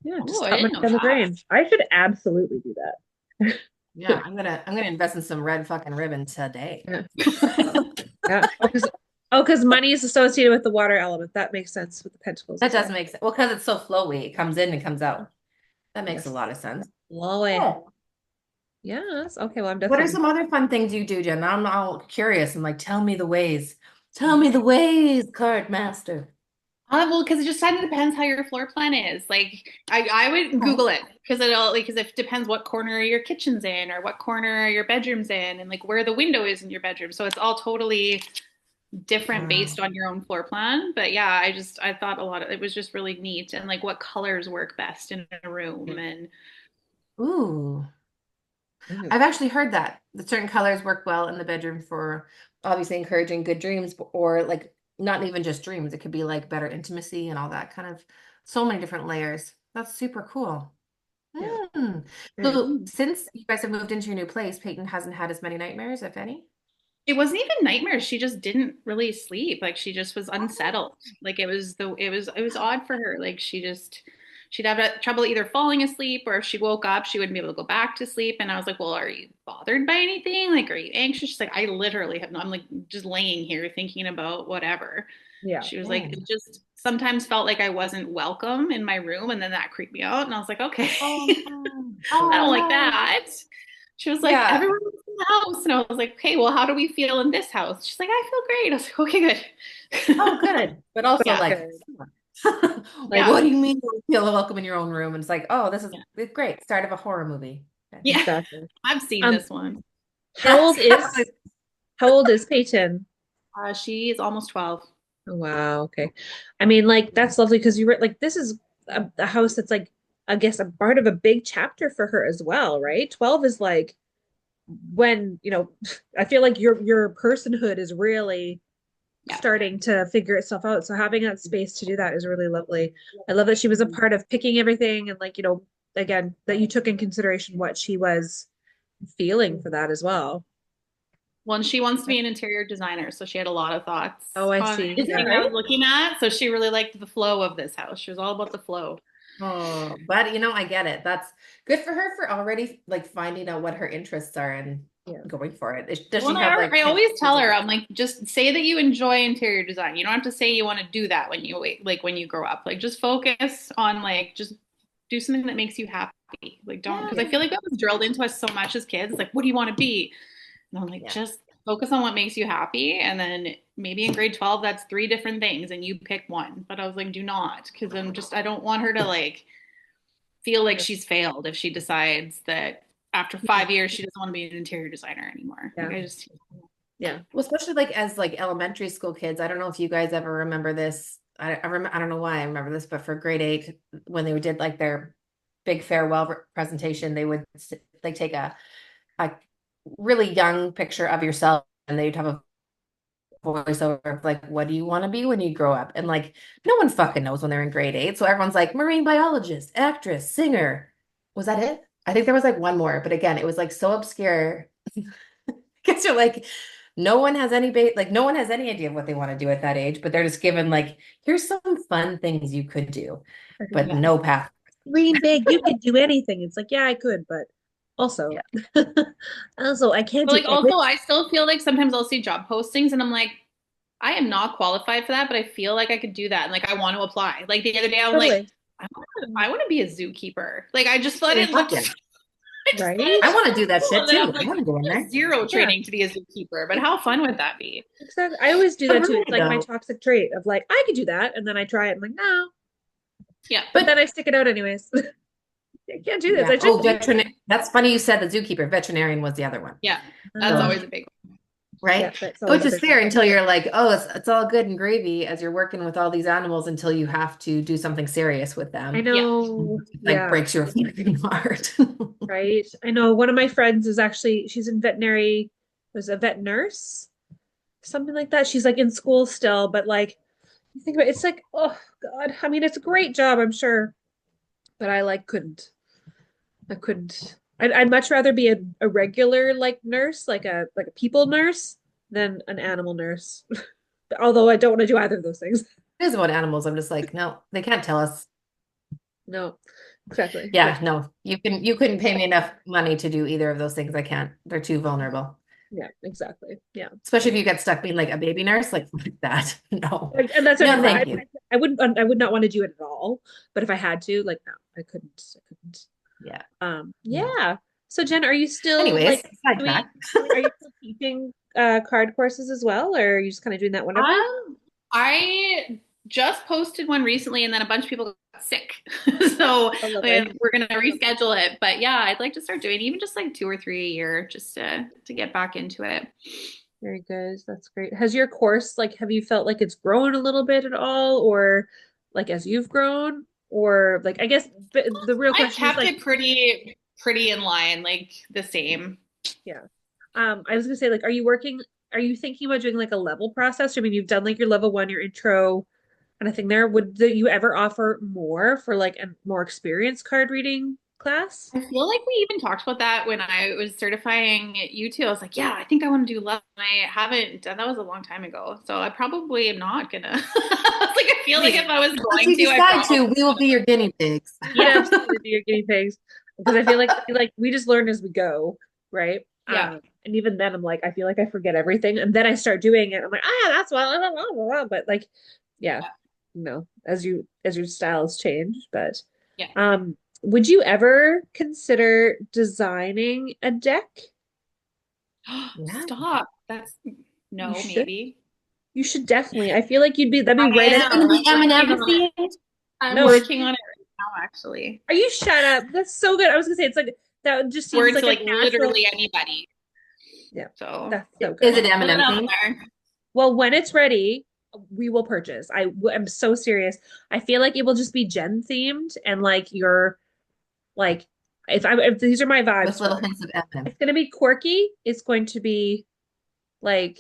Speaker 3: yeah,
Speaker 2: Oh,
Speaker 3: just
Speaker 2: I
Speaker 3: stop
Speaker 2: didn't
Speaker 3: money
Speaker 2: know
Speaker 3: down the
Speaker 2: that.
Speaker 3: drain. I should absolutely do that.
Speaker 1: Yeah, I'm gonna invest in some red fucking ribbon today.
Speaker 3: Yeah. Yeah. Because money is associated with the water element. That makes sense with the pentacles
Speaker 1: That
Speaker 3: as
Speaker 1: does
Speaker 3: well.
Speaker 1: make sense. Well, because it's so flowy, it comes in and comes out. That makes a
Speaker 3: Yes.
Speaker 1: lot of sense.
Speaker 3: Chloe.
Speaker 1: Oh.
Speaker 3: Yes. Okay. Well, I'm
Speaker 1: What are
Speaker 3: definitely.
Speaker 1: some other fun things you do, Jen? I'm all curious. I'm like, tell me the ways. Tell me the ways, card master.
Speaker 2: Well, because it just kind of depends how your floor plan is. Like, I would
Speaker 1: Okay.
Speaker 2: Google it because it'll like because it depends what corner your kitchen's in or what corner your bedroom's in and like where the window is in your bedroom. So it's all totally different
Speaker 1: Wow.
Speaker 2: based on your own floor plan. But yeah, I thought a lot of it was just really neat and like what colors work best in a room and
Speaker 1: Ooh.
Speaker 3: Mhm.
Speaker 1: I've actually heard that certain colors work well in the bedroom for obviously encouraging good dreams, or like not even just dreams. It could be like better intimacy and all that kind of so many different layers. That's super cool.
Speaker 3: Yeah.
Speaker 1: Hmm.
Speaker 3: Right.
Speaker 1: So since you guys have moved into your new place, Peyton hasn't had as many nightmares, if any.
Speaker 2: it wasn't even nightmares. She just didn't really sleep. Like she just was unsettled. Like it was odd for her. Like she'd have trouble either falling asleep or if she woke up, she wouldn't be able to go back to sleep. And I was like, well, are you bothered by anything? Like, are you anxious? She's like, I literally have no, I'm like just laying here thinking about whatever.
Speaker 3: Yeah.
Speaker 2: She was like,
Speaker 1: Dang.
Speaker 2: it just sometimes felt like I wasn't welcome in my room. And then that creeped me out. And I was like, okay,
Speaker 1: Oh no.
Speaker 2: I
Speaker 1: Oh
Speaker 2: don't like
Speaker 1: no.
Speaker 2: that. She was like,
Speaker 1: Yeah.
Speaker 2: everyone's in the house. And I was like, okay, well, how do we feel in this house? She's like, I feel great. I was like, okay,
Speaker 1: Oh,
Speaker 2: good.
Speaker 1: good. But also
Speaker 2: Yeah.
Speaker 1: like,
Speaker 3: Good. Like,
Speaker 1: what
Speaker 2: Yeah.
Speaker 1: do you mean you feel welcome in your own room? And it's like, oh, this is
Speaker 2: Yeah.
Speaker 1: great. Start of a horror movie. Okay.
Speaker 2: Yeah.
Speaker 3: exactly.
Speaker 2: I've seen
Speaker 3: Um,
Speaker 2: this one.
Speaker 3: how
Speaker 1: That's
Speaker 3: old is Peyton?
Speaker 2: She's almost 12.
Speaker 3: Oh, wow. Okay. I mean, like that's lovely because you were like this is a house that's like I guess a part of a big chapter for her as well, right? 12 is like when, I feel like your personhood is really
Speaker 2: Yeah.
Speaker 3: starting to figure itself out. So having that space to do that is really lovely. I love that she was a part of picking everything and like, again, that you took in consideration what she was feeling for that as well.
Speaker 2: Well, and she wants to be an interior designer, so she had a lot of thoughts
Speaker 3: Oh, I
Speaker 2: on
Speaker 3: see.
Speaker 1: is it
Speaker 3: Yeah.
Speaker 2: anything I was
Speaker 1: right?
Speaker 2: looking at. So she really liked the flow of this house. She was all about the flow.
Speaker 1: Oh, but I get it. That's good for her for already like finding out what her interests are and
Speaker 3: Yeah.
Speaker 1: going for it. Does
Speaker 2: Well,
Speaker 1: she
Speaker 2: and
Speaker 1: have like
Speaker 2: I
Speaker 1: kids?
Speaker 2: always tell her, I'm like, just say that you enjoy interior design. You don't have to say you want to do that when when you grow up. Like, just focus on like, just do something that makes you happy. Like, don't, because
Speaker 1: Yeah.
Speaker 2: I feel like that was drilled into us so much as kids. Like, what do you want to be? And I'm like,
Speaker 1: Yeah.
Speaker 2: just focus on what makes you happy. And then maybe in grade 12, that's three different things and you pick one. But I was like, do not, because I don't want her to like feel like
Speaker 3: Yeah.
Speaker 2: she's failed if she decides that after
Speaker 3: Yeah.
Speaker 2: 5 years, she doesn't want to be an interior designer anymore. Like,
Speaker 3: Yeah.
Speaker 2: I just,
Speaker 3: Yeah.
Speaker 1: Well, especially like as like elementary school kids. I don't know if you guys ever remember this. I don't know why I remember this, but for grade 8, when they did like their big farewell presentation, they would like take a really young picture of yourself and they'd have a voiceover of like, what do you want to be when you grow up? And like, no one fucking knows when they're in grade 8. So everyone's like, marine biologist, actress, singer. Was that it? I think there was like one more, but again, it was like so obscure. Because you're like, no one has any idea of what they want to do at that age, but they're just given like, here's some fun things you could do, but
Speaker 2: yeah.
Speaker 1: no path.
Speaker 3: Dream big. You could do anything. It's like, yeah, I could, but also,
Speaker 1: Yeah.
Speaker 3: also, I can't
Speaker 2: But
Speaker 3: do
Speaker 2: like, also,
Speaker 3: everything.
Speaker 2: I still feel like sometimes I'll see job postings and I'm like, I am not qualified for that, but I feel like I could do that. And like, I want to apply. Like the other day, I was like,
Speaker 3: Totally.
Speaker 2: I want to be a zookeeper. Like, I just thought it
Speaker 1: Fuck
Speaker 2: looked,
Speaker 1: yeah.
Speaker 2: I just thought
Speaker 3: Right?
Speaker 1: I
Speaker 2: it
Speaker 1: want to
Speaker 2: looked
Speaker 1: do that
Speaker 2: so cool.
Speaker 1: shit
Speaker 2: And then I
Speaker 1: too.
Speaker 2: was
Speaker 1: I
Speaker 2: like,
Speaker 1: want to go in
Speaker 2: there's
Speaker 1: there.
Speaker 2: zero
Speaker 3: Yeah,
Speaker 2: training to be a zookeeper, but how fun would that be?
Speaker 3: exactly. I always do
Speaker 1: But
Speaker 3: that too. It's
Speaker 1: really
Speaker 3: like my
Speaker 1: though,
Speaker 3: toxic trait of like, I could do that. And then I try it. I'm like, no.
Speaker 2: Yeah.
Speaker 3: But then
Speaker 1: but
Speaker 3: I stick it out anyways. I can't do this.
Speaker 1: yeah.
Speaker 3: I
Speaker 1: Oh,
Speaker 3: shouldn't do
Speaker 1: veterinarian. That's funny you said the zookeeper. Veterinarian was the other one.
Speaker 2: Yeah.
Speaker 3: this.
Speaker 2: That's always a big one.
Speaker 3: Yeah,
Speaker 1: Right?
Speaker 3: that's always
Speaker 1: Which
Speaker 3: a
Speaker 1: is
Speaker 3: big
Speaker 1: fair
Speaker 3: one.
Speaker 1: until you're like, oh, it's all good and gravy as you're working with all these animals until you have to do something serious with
Speaker 3: I
Speaker 1: them.
Speaker 2: Yeah.
Speaker 3: know.
Speaker 1: Like
Speaker 3: Yeah,
Speaker 1: breaks your fucking heart.
Speaker 3: right. I know one of my friends is actually, she's in veterinary, was a vet nurse, something like that. She's like in school still, but like, you think about it, it's like, oh God. I mean, it's a great job, I'm sure, but I like couldn't. I couldn't. I'd much rather be a regular like nurse, like a people nurse, than an animal nurse. Although I don't want to do either of those things.
Speaker 1: It is about animals. I'm just like, no, they can't tell us.
Speaker 3: No, exactly. But
Speaker 1: Yeah, no, you couldn't pay me enough money to do either of those things. I can't. They're too vulnerable.
Speaker 3: yeah, exactly. Yeah.
Speaker 1: Especially if you get stuck being like a baby nurse, like fuck that. No.
Speaker 3: And that's what I
Speaker 1: No,
Speaker 3: mean. Like,
Speaker 1: thank you.
Speaker 3: I would not want to do it at all. But if I had to, like, no, I couldn't. I couldn't.
Speaker 1: Yeah. No.
Speaker 3: Yeah. So Jen, are you still
Speaker 1: Anyways,
Speaker 3: like doing?
Speaker 1: sidetrack.
Speaker 3: Are you still teaching card courses as well, or are you just kind of doing that whenever?
Speaker 2: I just posted one recently and then a bunch of people got sick. So
Speaker 3: Oh, lovely.
Speaker 2: we're gonna reschedule it. But yeah, I'd like to start doing even just like 2 or 3 a year just to get back into it.
Speaker 3: Very good. That's great. Has your course, like, have you felt like it's grown a little bit at all, or like as you've grown, or like, I guess the real
Speaker 2: I've
Speaker 3: question is
Speaker 2: kept
Speaker 3: like,
Speaker 2: it pretty in line, like the same.
Speaker 3: yeah. I was gonna say, like, are you thinking about doing like a level process? I mean, you've done like your level one, your intro, and I think there would you ever offer more for like a more experienced card reading class?
Speaker 2: I feel like we even talked about that when I was certifying you two. I was like, yeah, I think I want to do love. And I haven't done that was a long time ago. So I probably am not gonna like I feel like
Speaker 1: Hey,
Speaker 2: if I was
Speaker 1: once
Speaker 2: going
Speaker 1: you
Speaker 2: to, I
Speaker 1: decide to,
Speaker 2: probably
Speaker 1: we will be your guinea pigs.
Speaker 3: You'd absolutely be your guinea pigs because I feel like we just learn as we go, right?
Speaker 2: yeah.
Speaker 3: And even then, I'm like, I feel like I forget everything, and then I start doing it. I'm like, that's well, but like, yeah,
Speaker 2: Yeah.
Speaker 3: no, as your styles change, but
Speaker 2: Yeah.
Speaker 3: um, Would you ever consider designing a deck?
Speaker 1: Yeah.
Speaker 2: Stop. That's
Speaker 3: You
Speaker 2: no,
Speaker 3: should.
Speaker 2: maybe.
Speaker 3: You should definitely. I feel like that'd be right
Speaker 2: I
Speaker 1: Is
Speaker 3: up
Speaker 1: it
Speaker 3: your
Speaker 1: going to
Speaker 2: am.
Speaker 1: be
Speaker 2: I'm working
Speaker 1: M&M
Speaker 2: on it.
Speaker 1: themed?
Speaker 2: I'm
Speaker 3: No,
Speaker 2: working on it right now, actually.
Speaker 3: are you shut up? That's so good. I was gonna say it's like that just seems
Speaker 2: Word
Speaker 3: like
Speaker 2: to
Speaker 3: a
Speaker 2: like
Speaker 3: natural.
Speaker 2: literally anybody.
Speaker 3: Yeah,
Speaker 2: So
Speaker 3: that's so
Speaker 1: Is
Speaker 3: good.
Speaker 1: it
Speaker 2: put it
Speaker 1: M&M
Speaker 2: out
Speaker 1: themed?
Speaker 2: there.
Speaker 3: Well, when it's ready, we will purchase. I'm so serious. I feel like it will just be Gen themed and like like if these are my
Speaker 1: With
Speaker 3: vibes for
Speaker 1: little
Speaker 3: it.
Speaker 1: hints of M&M.
Speaker 3: It's gonna be quirky. It's going to be like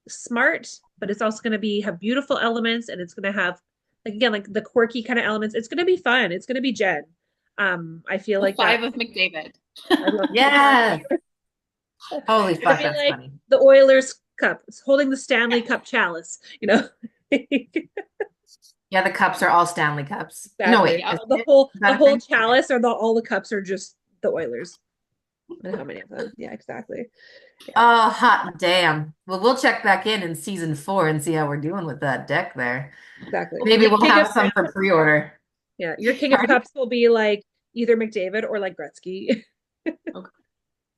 Speaker 3: smart, but it's also going to be have beautiful elements and it's going to have like again like the quirky kind of elements. It's going to be fun. It's going to be Jen. I feel
Speaker 2: The
Speaker 3: like that
Speaker 2: five of McDavid.
Speaker 3: I love the five.
Speaker 1: Yes. Holy
Speaker 3: I
Speaker 1: fuck,
Speaker 3: feel
Speaker 1: that's
Speaker 3: like
Speaker 1: funny.
Speaker 3: the Oilers cup holding the Stanley Cup chalice, you know.
Speaker 1: Yeah, the cups are all Stanley cups. No,
Speaker 3: Exactly.
Speaker 1: wait.
Speaker 2: Yep.
Speaker 1: Is
Speaker 3: The
Speaker 1: that a
Speaker 3: whole
Speaker 1: thing?
Speaker 3: chalice or the all the cups are just the Oilers. And how many of them? Yeah, exactly. Yeah,
Speaker 1: Oh, hot damn. Well, we'll check back in season 4 and see how we're doing with that deck there.
Speaker 3: exactly.
Speaker 1: Maybe
Speaker 3: Your
Speaker 1: we'll
Speaker 3: king of
Speaker 1: have some for pre-order.
Speaker 3: yeah, your king of
Speaker 1: Pardon?
Speaker 3: cups will be like either McDavid or like Gretzky.
Speaker 2: Okay.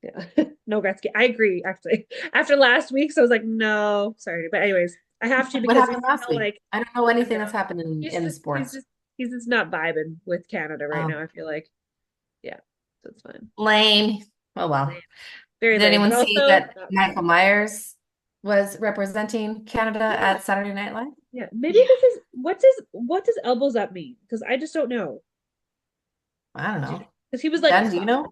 Speaker 3: Yeah. No Gretzky. I agree, actually. After last week's, I was like, no, sorry. But anyways, I have to
Speaker 1: What
Speaker 3: because he's
Speaker 1: happened last
Speaker 3: still
Speaker 1: week?
Speaker 3: like,
Speaker 1: I don't know
Speaker 3: I don't
Speaker 1: anything
Speaker 3: know.
Speaker 1: that's happened
Speaker 3: He's
Speaker 1: in
Speaker 3: just he's
Speaker 1: sports.
Speaker 3: just he's just not vibing with Canada right
Speaker 1: Oh,
Speaker 3: now, I feel like. Yeah. So it's fine.
Speaker 1: lame. Oh
Speaker 3: Lame.
Speaker 1: well.
Speaker 3: Very
Speaker 1: Did
Speaker 3: lame,
Speaker 1: anyone
Speaker 3: but
Speaker 1: see
Speaker 3: also
Speaker 1: that
Speaker 3: not fun.
Speaker 1: Michael Myers was representing Canada
Speaker 3: Yeah.
Speaker 1: at Saturday Night Live?
Speaker 3: Yeah. Maybe
Speaker 2: Yeah.
Speaker 3: this is what does elbows up mean? Because I just don't know.
Speaker 1: I don't know.
Speaker 3: Because
Speaker 1: Jen, do you know?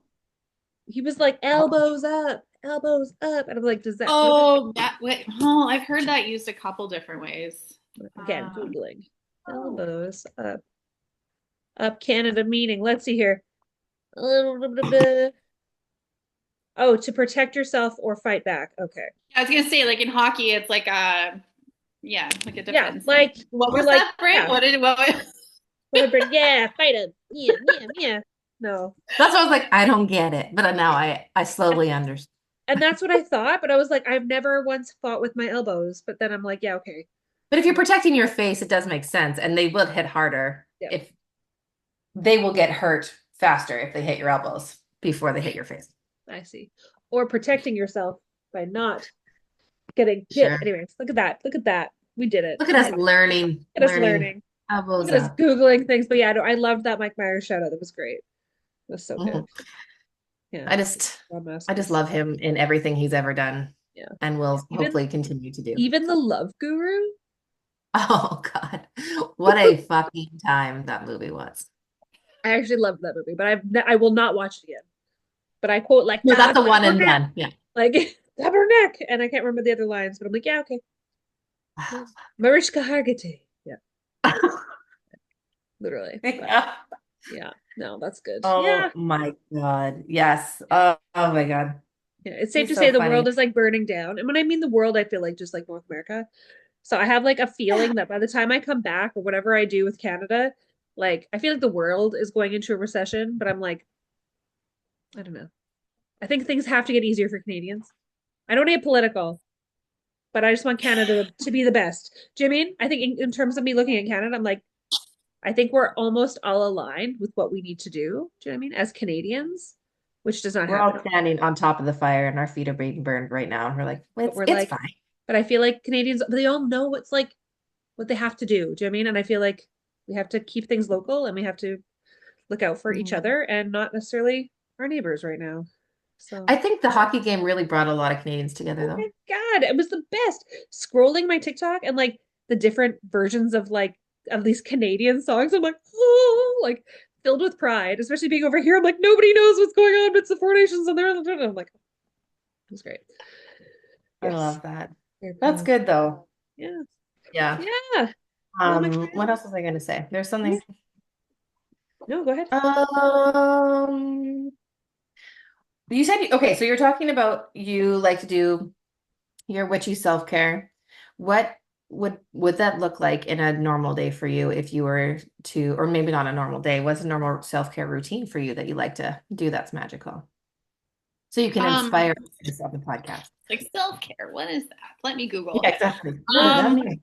Speaker 3: he was like elbows up. And I'm like, does that what does that
Speaker 2: Oh, that wait. Oh, I've heard that used a couple different ways.
Speaker 3: mean? Again,
Speaker 2: Um,
Speaker 3: Googling.
Speaker 2: oh,
Speaker 3: Elbows up. Up Canada meaning. Let's see here. Oh, to protect yourself or fight back. Okay.
Speaker 2: I was gonna say, like in hockey, it's like a yeah, like a
Speaker 3: Yeah,
Speaker 2: defense thing.
Speaker 3: like
Speaker 2: What
Speaker 3: you're
Speaker 2: was
Speaker 3: like,
Speaker 2: that, Bray?
Speaker 3: yeah,
Speaker 2: What did what?
Speaker 3: yeah, fight him. Yeah, yeah, yeah. No.
Speaker 1: That's what I was like, I don't get it. But now I
Speaker 3: And
Speaker 1: slowly understand.
Speaker 3: and that's what I thought, but I was like, I've never once fought with my elbows. But then I'm like, yeah, okay.
Speaker 1: But if you're protecting your face, it does make sense. And they will hit harder
Speaker 3: Yeah,
Speaker 1: if they will get hurt faster if they hit your elbows before they hit your face.
Speaker 3: I see. Or protecting yourself by not getting hit.
Speaker 1: Sure.
Speaker 3: Anyways, look at that. Look at that. We did it.
Speaker 1: Look at
Speaker 3: We
Speaker 1: us
Speaker 3: did it.
Speaker 1: learning,
Speaker 3: Look at us
Speaker 1: learning
Speaker 3: learning. Look
Speaker 1: elbows
Speaker 3: at us
Speaker 1: up.
Speaker 3: Googling things. But yeah, no, I loved that Mike Myers shout out. That was great. It was so good.
Speaker 1: Mhm.
Speaker 3: Yeah.
Speaker 1: I just
Speaker 3: God
Speaker 1: I just
Speaker 3: masterpiece.
Speaker 1: love him in everything he's ever done
Speaker 3: Yeah.
Speaker 1: and will
Speaker 3: Even
Speaker 1: hopefully continue to do.
Speaker 3: even the Love Guru.
Speaker 1: Oh God. What a fucking time that movie was.
Speaker 3: I actually loved that movie, but I will not watch it again. But I quote like
Speaker 1: No, that's a one and
Speaker 3: Tabernacle,
Speaker 1: done. Yeah.
Speaker 3: like Tabernacle, and I can't remember the other lines, but I'm like, yeah, okay. Mariska Hargitay. Yeah, literally. But
Speaker 1: Yeah.
Speaker 3: yeah, no, that's good.
Speaker 1: Oh
Speaker 3: Yeah.
Speaker 1: my God. Yes.
Speaker 3: Yeah.
Speaker 1: Oh my God.
Speaker 3: Yeah. It's safe
Speaker 1: He's
Speaker 3: to
Speaker 1: so
Speaker 3: say the world
Speaker 1: funny.
Speaker 3: is like burning down. And when I mean the world, I feel like just like North America. So I have like a feeling that by the time I come back or whatever I do with Canada, like I feel like the world is going into a recession, but I'm like, I don't know. I think things have to get easier for Canadians. I don't get political, but I just want Canada to be the best. Do you know what I mean? I think in terms of me looking at Canada, I'm like, I think we're almost all aligned with what we need to do. Do you know what I mean? As Canadians, which does not
Speaker 1: We're all
Speaker 3: happen.
Speaker 1: standing on top of the fire and our feet are being burned right now. And we're like,
Speaker 3: But we're
Speaker 1: it's
Speaker 3: like,
Speaker 1: fine.
Speaker 3: but I feel like Canadians, they all know what's like what they have to do. Do you know what I mean? And I feel like we have to keep things local and we have to look out for each
Speaker 1: Mhm.
Speaker 3: other and not necessarily our neighbors right now. So
Speaker 1: I think the hockey game really brought a lot of Canadians together
Speaker 3: oh
Speaker 1: though.
Speaker 3: my God, it was the best. Scrolling my TikTok and like the different versions of like at least Canadian songs, I'm like, oh, like filled with pride, especially being over here. I'm like, nobody knows what's going on. It's the Four Nations and they're I'm like, it was great.
Speaker 1: I
Speaker 3: Yes.
Speaker 1: love that.
Speaker 3: Very
Speaker 1: That's
Speaker 3: proud.
Speaker 1: good though.
Speaker 3: Yeah.
Speaker 1: Yeah.
Speaker 3: Yeah. No, I'm
Speaker 1: What
Speaker 3: excited.
Speaker 1: else was I gonna say? There's
Speaker 3: Yeah.
Speaker 1: something.
Speaker 3: No, go ahead.
Speaker 1: Um, you said okay, so you're talking about you like to do your witchy self-care. What would that look like in a normal day for you if you were to, or maybe not a normal day, what's a normal self-care routine for you that you like to do that's magical? So you can
Speaker 2: um,
Speaker 1: inspire yourself in podcast.
Speaker 2: like self-care. What is that? Let me
Speaker 1: Yeah,
Speaker 2: Google.
Speaker 1: exactly. What does that
Speaker 2: Um,
Speaker 1: mean?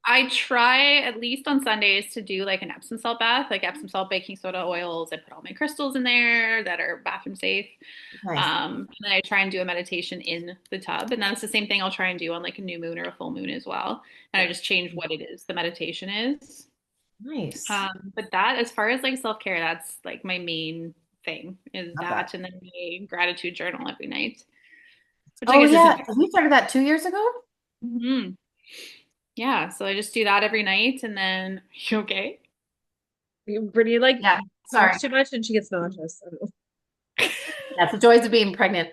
Speaker 2: I try at least on Sundays to do like an Epsom salt bath, like Epsom salt, baking soda, oils. I put all my crystals in there that are bathroom safe.
Speaker 1: Nice.
Speaker 2: And then I try and do a meditation in the tub. And that's the same thing I'll try and do on like a new moon or a full moon as well. And I just change what it is the meditation is.
Speaker 1: Nice.
Speaker 2: But that, as far as like self-care, that's like my main thing is
Speaker 1: Love that.
Speaker 2: that and then my gratitude journal every night, which I
Speaker 1: Oh
Speaker 2: guess
Speaker 1: yeah,
Speaker 2: isn't.
Speaker 1: we started that 2 years ago.
Speaker 2: Mhm. Yeah, so I just do that every night and then you okay?
Speaker 3: Brittany like
Speaker 1: Yeah. Sorry.
Speaker 3: talks too much and she gets nauseous. I don't know.
Speaker 1: That's the joys of being pregnant.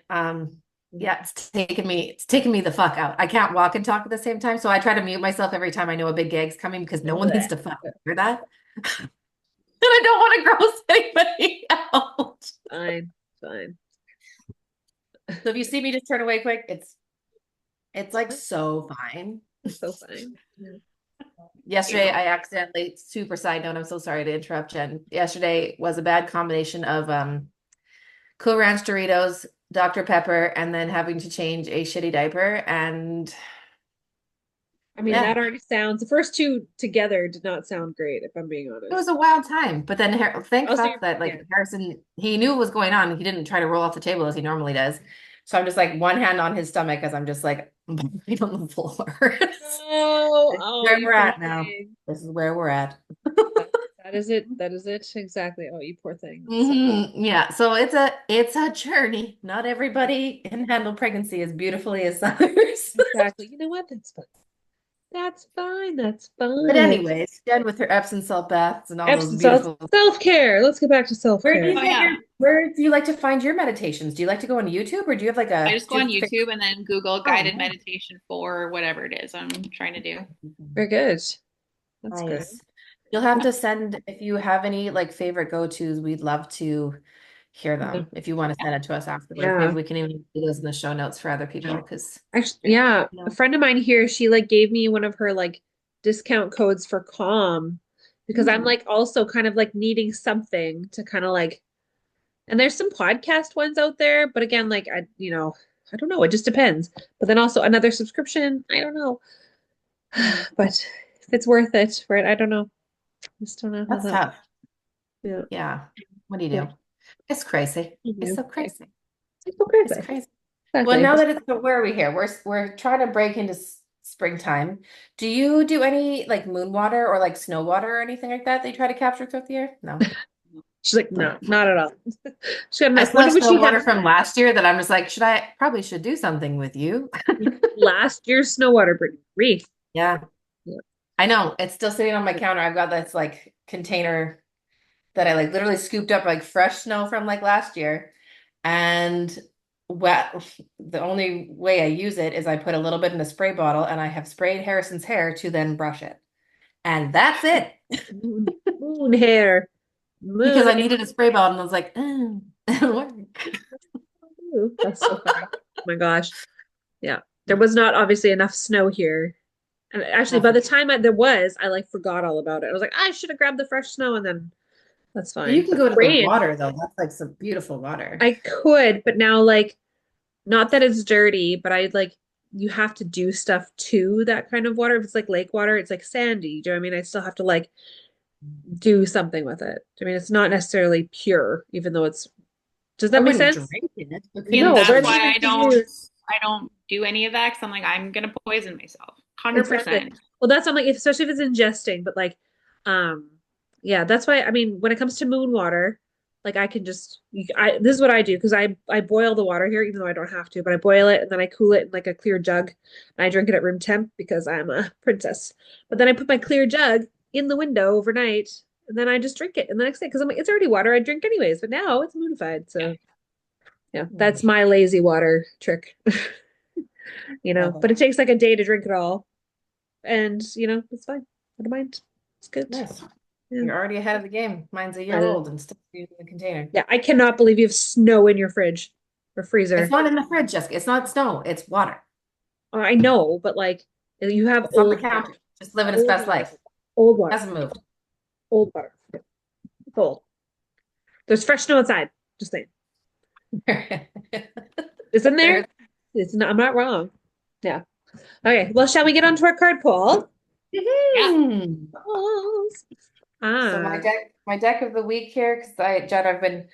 Speaker 1: Yeah, it's taken me the fuck out. I can't walk and talk at the same time, so I try to mute myself every time I know a big gag's coming because no one needs to fucking hear that. And I don't want to gross anybody out.
Speaker 3: Fine, fine.
Speaker 1: So if you see me just turn away quick, it's like
Speaker 3: Fine.
Speaker 1: so fine.
Speaker 3: It's so fine. Yeah.
Speaker 1: Yesterday, I accidentally, super side note, I'm so sorry to interrupt, Jen. Yesterday was a bad combination of Cool Ranch Doritos, Dr. Pepper, and then having to change a shitty diaper. And
Speaker 3: I mean,
Speaker 1: yeah,
Speaker 3: that already sounds, the first two together did not sound great, if I'm being
Speaker 1: it was
Speaker 3: honest.
Speaker 1: a wild time. But then thank
Speaker 3: Also, you're,
Speaker 1: fuck that
Speaker 3: yeah.
Speaker 1: like Harrison, he knew what was going on. He didn't try to roll off the table as he normally does. So I'm just like one hand on his stomach as I'm just like right on the floor.
Speaker 3: Oh,
Speaker 1: This is
Speaker 3: oh,
Speaker 1: where
Speaker 3: you
Speaker 1: we're
Speaker 3: poor
Speaker 1: at now.
Speaker 3: thing.
Speaker 1: This is where we're at.
Speaker 3: That, that is it. That is it. Exactly. Oh, you poor thing. So,
Speaker 1: Yeah, so it's a journey. Not everybody can handle pregnancy as beautifully as others.
Speaker 3: exactly. You know what? That's fine. That's fine. That's
Speaker 1: But
Speaker 3: fine.
Speaker 1: anyways, Jen with her Epsom salt baths and all those
Speaker 3: Epsom salts,
Speaker 1: beautiful.
Speaker 3: self-care. Let's get back to
Speaker 1: Where do
Speaker 3: self-care.
Speaker 1: you
Speaker 2: Oh
Speaker 1: get
Speaker 2: yeah.
Speaker 1: your? Where do you like to find your meditations? Do you like to go on YouTube or do you have like
Speaker 2: I
Speaker 1: a?
Speaker 2: just go
Speaker 1: Do you
Speaker 2: on
Speaker 1: have a
Speaker 2: YouTube and then Google
Speaker 1: Oh,
Speaker 2: guided meditation for whatever it is I'm trying to do.
Speaker 3: Very good. That's good.
Speaker 1: nice. You'll have to send if you have any like favorite go-tos. We'd love to hear
Speaker 3: Yeah.
Speaker 1: them. If you want to send it to us afterwards, maybe
Speaker 3: Yeah.
Speaker 1: we can even do those in the show notes for other people because
Speaker 3: Actually, yeah.
Speaker 1: you
Speaker 3: A
Speaker 1: know.
Speaker 3: friend of mine here, she like gave me one of her like discount codes for Calm because I'm
Speaker 1: Mm.
Speaker 3: like also kind of like needing something to kind of like, and there's some podcast ones out there, but again, like I don't know, it just depends. But then also another subscription, I don't know. But if it's worth it, right? I don't know. Just don't know how
Speaker 1: That's
Speaker 3: that.
Speaker 1: tough.
Speaker 3: Yeah.
Speaker 1: Yeah. What do you
Speaker 3: Yeah.
Speaker 1: do? It's crazy. It's
Speaker 3: You.
Speaker 1: so crazy.
Speaker 3: It's so
Speaker 1: It's
Speaker 3: crazy.
Speaker 1: crazy. Well,
Speaker 3: Exactly.
Speaker 1: now that it's where are we here? We're trying to break into springtime. Do you do any like moon water or like snow water or anything like that you try to capture throughout the year? No.
Speaker 3: She's like, no, not at all. She got
Speaker 1: I
Speaker 3: enough.
Speaker 1: still
Speaker 3: When
Speaker 1: have
Speaker 3: would
Speaker 1: snow
Speaker 3: she have
Speaker 1: water from last year that I'm just like, should do something with you?
Speaker 3: last year's snow water, Brittany? Reef.
Speaker 1: Yeah.
Speaker 3: Yeah.
Speaker 1: I know. It's still sitting on my counter. I've got this like container that I like literally scooped up like fresh snow from like last year. And wet the only way I use it is I put a little bit in a spray bottle and I have sprayed Harrison's hair to then brush it. And that's it.
Speaker 3: Moon hair.
Speaker 1: Because
Speaker 3: Moon
Speaker 1: I
Speaker 3: hair.
Speaker 1: needed a spray bottle and I was like, it'll work.
Speaker 3: Ooh, that's so funny. Oh my gosh. Yeah. There was not obviously enough snow here. And actually, by
Speaker 1: Nothing.
Speaker 3: the time there was, I like forgot all about it. I was like, I should have grabbed the fresh snow and then that's
Speaker 1: You
Speaker 3: fine.
Speaker 1: can
Speaker 3: But
Speaker 1: go to the
Speaker 3: rain,
Speaker 1: water though. That's like some beautiful water.
Speaker 3: I could, but now like not that it's dirty, but I like you have to do stuff to that kind of water. If it's like lake water, it's like sandy. Do you know what I mean? I still have to like do something with it. I mean, it's not necessarily pure, even though it's, does
Speaker 1: I
Speaker 3: that make
Speaker 1: wouldn't
Speaker 3: sense?
Speaker 1: drink it, but
Speaker 3: I
Speaker 1: could you
Speaker 2: And
Speaker 3: know, but
Speaker 2: that's
Speaker 3: I'm
Speaker 2: why
Speaker 3: just
Speaker 1: choose?
Speaker 3: saying
Speaker 2: I
Speaker 3: to you,
Speaker 2: don't do any of that because I'm like, I'm gonna poison myself.
Speaker 3: exactly.
Speaker 2: 100%.
Speaker 3: Well, that's I'm like, especially if it's ingesting, but like, um, yeah, that's why I mean, when it comes to moon water, like I can just, this is what I do because I boil the water here, even though I don't have to, but I boil it and then I cool it in like a clear jug and I drink it at room temp because I'm a princess. But then I put my clear jug in the window overnight and then I just drink it and the next day because I'm like, it's already water I drink anyways, but now it's moonified. So yeah, that's my lazy water trick,
Speaker 1: Love it.
Speaker 3: but it takes like a day to drink it all. And it's fine. I don't mind. It's good.
Speaker 1: Nice.
Speaker 3: Yeah.
Speaker 1: You're already ahead of the game. Mine's a year
Speaker 3: I,
Speaker 1: old and still using the container.
Speaker 3: yeah, I cannot believe you have snow in your fridge or
Speaker 1: It's
Speaker 3: freezer.
Speaker 1: not in the fridge, Jessica. It's not snow. It's water.
Speaker 3: I know, but like you have
Speaker 1: It's on the
Speaker 3: old water.
Speaker 1: counter. Just living its
Speaker 3: Old
Speaker 1: best
Speaker 3: water.
Speaker 1: life.
Speaker 3: Old water.
Speaker 1: Hasn't moved.
Speaker 3: Old water. It's old. There's fresh snow outside. Just saying. It's in there.
Speaker 1: There's
Speaker 3: It's not, I'm not wrong. Yeah. Okay. Well, shall we get onto our card poll?
Speaker 2: Yeah.
Speaker 1: Mhm.
Speaker 3: Balls.
Speaker 1: So
Speaker 3: Ah,
Speaker 1: my deck of the week here, because Jen, I've been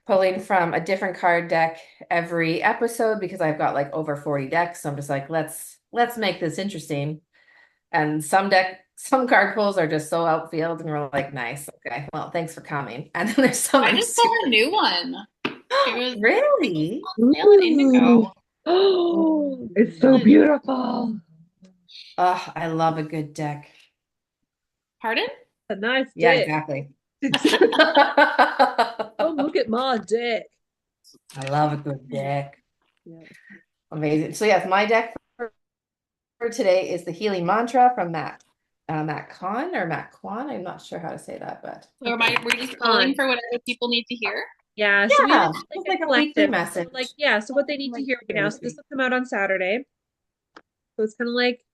Speaker 1: pulling from a different card deck every episode because I've got like over 40 decks. So I'm just like, let's make this interesting. And some card pulls are just so outfield, and we're like, nice, okay, well, thanks for coming. And then there's some
Speaker 2: I
Speaker 1: that are
Speaker 2: just saw a
Speaker 1: super.
Speaker 2: new one. It was
Speaker 1: Really?
Speaker 2: on sale at
Speaker 3: ooh.
Speaker 2: Indigo.
Speaker 3: Oh, it's so beautiful.
Speaker 1: Oh, I love a good deck.
Speaker 2: Pardon?
Speaker 3: A nice
Speaker 1: Yeah,
Speaker 3: dick.
Speaker 1: exactly.
Speaker 3: Oh, look at my dick.
Speaker 1: I love a good deck.
Speaker 3: Yeah.
Speaker 1: Amazing. So yes, my deck for today is the Healing Mantra from Matt Kahn or Matt Kwan. I'm not sure how to say that, but
Speaker 2: So we're just pulling
Speaker 3: On.
Speaker 2: for whatever people need to hear?
Speaker 3: Yeah, so we have
Speaker 1: yeah,
Speaker 3: it just like
Speaker 1: it's
Speaker 3: a
Speaker 1: like a weekly
Speaker 3: collective. So like,
Speaker 1: message.
Speaker 3: yeah, so what they need to
Speaker 1: Like
Speaker 3: hear right now. So this
Speaker 1: seriously.
Speaker 3: will come out on Saturday. So it's kind of like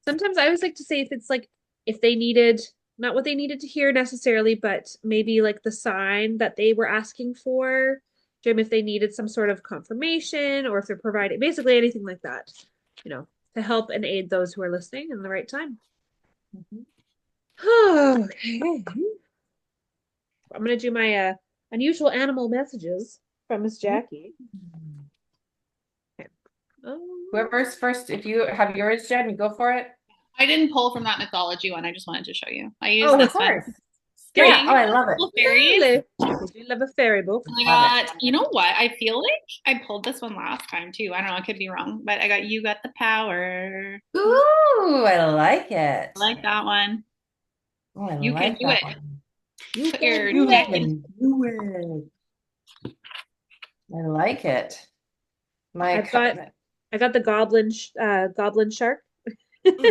Speaker 3: sometimes I always like to say if it's like if they needed not what they needed to hear necessarily, but maybe like the sign that they were asking for, Jim, if they needed some sort of confirmation or if they're providing basically anything like that, you know, to help and aid those who are listening in the right time.
Speaker 1: Mhm.
Speaker 3: Okay. I'm gonna do my unusual animal messages from Miss Jackie. Okay. Um,
Speaker 1: Whoever's first, if you have yours, Jen, you go for it.
Speaker 2: I didn't pull from that mythology one. I just wanted to show you. I used
Speaker 3: oh,
Speaker 1: Of
Speaker 2: this one.
Speaker 1: course. Yeah. Oh,
Speaker 2: String,
Speaker 1: I love it.
Speaker 2: little fairies.
Speaker 3: lovely. We do love a fairy book.
Speaker 2: And
Speaker 1: Love it.
Speaker 2: I got, you know what? I feel like I pulled this one last time too. I don't know, I could be wrong, but I got You Got the Power.
Speaker 1: Ooh, I like
Speaker 2: I
Speaker 1: it.
Speaker 2: like that one.
Speaker 1: Oh, I
Speaker 2: You can
Speaker 1: like
Speaker 2: do
Speaker 1: that
Speaker 2: it.
Speaker 1: one.
Speaker 3: You
Speaker 2: Put
Speaker 3: can
Speaker 2: your
Speaker 3: do
Speaker 1: You
Speaker 2: deck
Speaker 3: it.
Speaker 2: in.
Speaker 1: can do it. I like it. My
Speaker 3: I've got I got the goblin shark.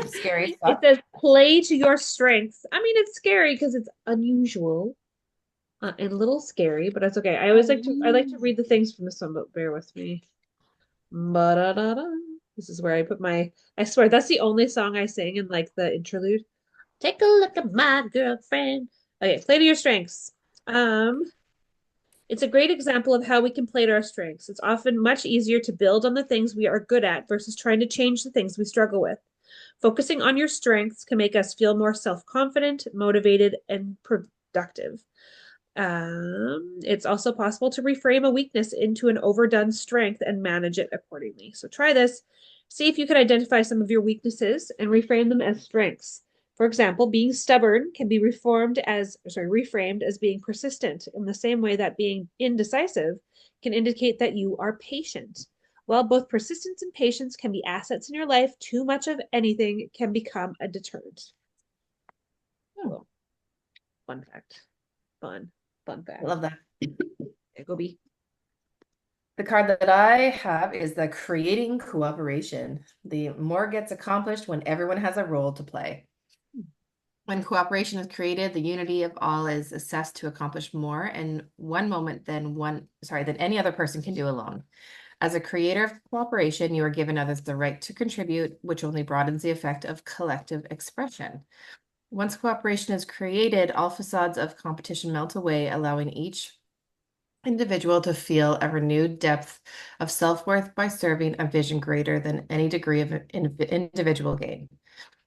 Speaker 1: scary
Speaker 3: It
Speaker 1: stuff.
Speaker 3: says play to your strengths. I mean, it's scary because it's unusual and a little scary, but that's okay. I like to read the things from this one, but bear with me. Ba-da-da-da. This is where I put my I swear that's the only song I sing in like the interlude. Take a look at my girlfriend. Okay, play to your strengths. Um, it's a great example of how we can play to our strengths. It's often much easier to build on the things we are good at versus trying to change the things we struggle with. Focusing on your strengths can make us feel more self confident, motivated, and productive. It's also possible to reframe a weakness into an overdone strength and manage it accordingly. So try this. See if you can identify some of your weaknesses and reframe them as strengths. For example, being stubborn can be reframed as being persistent in the same way that being indecisive can indicate that you are patient. While both persistence and patience can be assets in your life, too much of anything can become a deterrent. Oh, fun fact. Fun, fun
Speaker 1: I
Speaker 3: fact.
Speaker 1: love that.
Speaker 3: Okay, go be.
Speaker 1: The card that I have is the creating cooperation. The more gets accomplished when everyone has a role to play. When cooperation is created, the unity of all is assessed to accomplish more in one moment than any other person can do alone. As a creator of cooperation, you are given others the right to contribute, which only broadens the effect of collective expression. Once cooperation is created, all facades of competition melt away, allowing each individual to feel a renewed depth of self-worth by serving a vision greater than any degree of individual gain.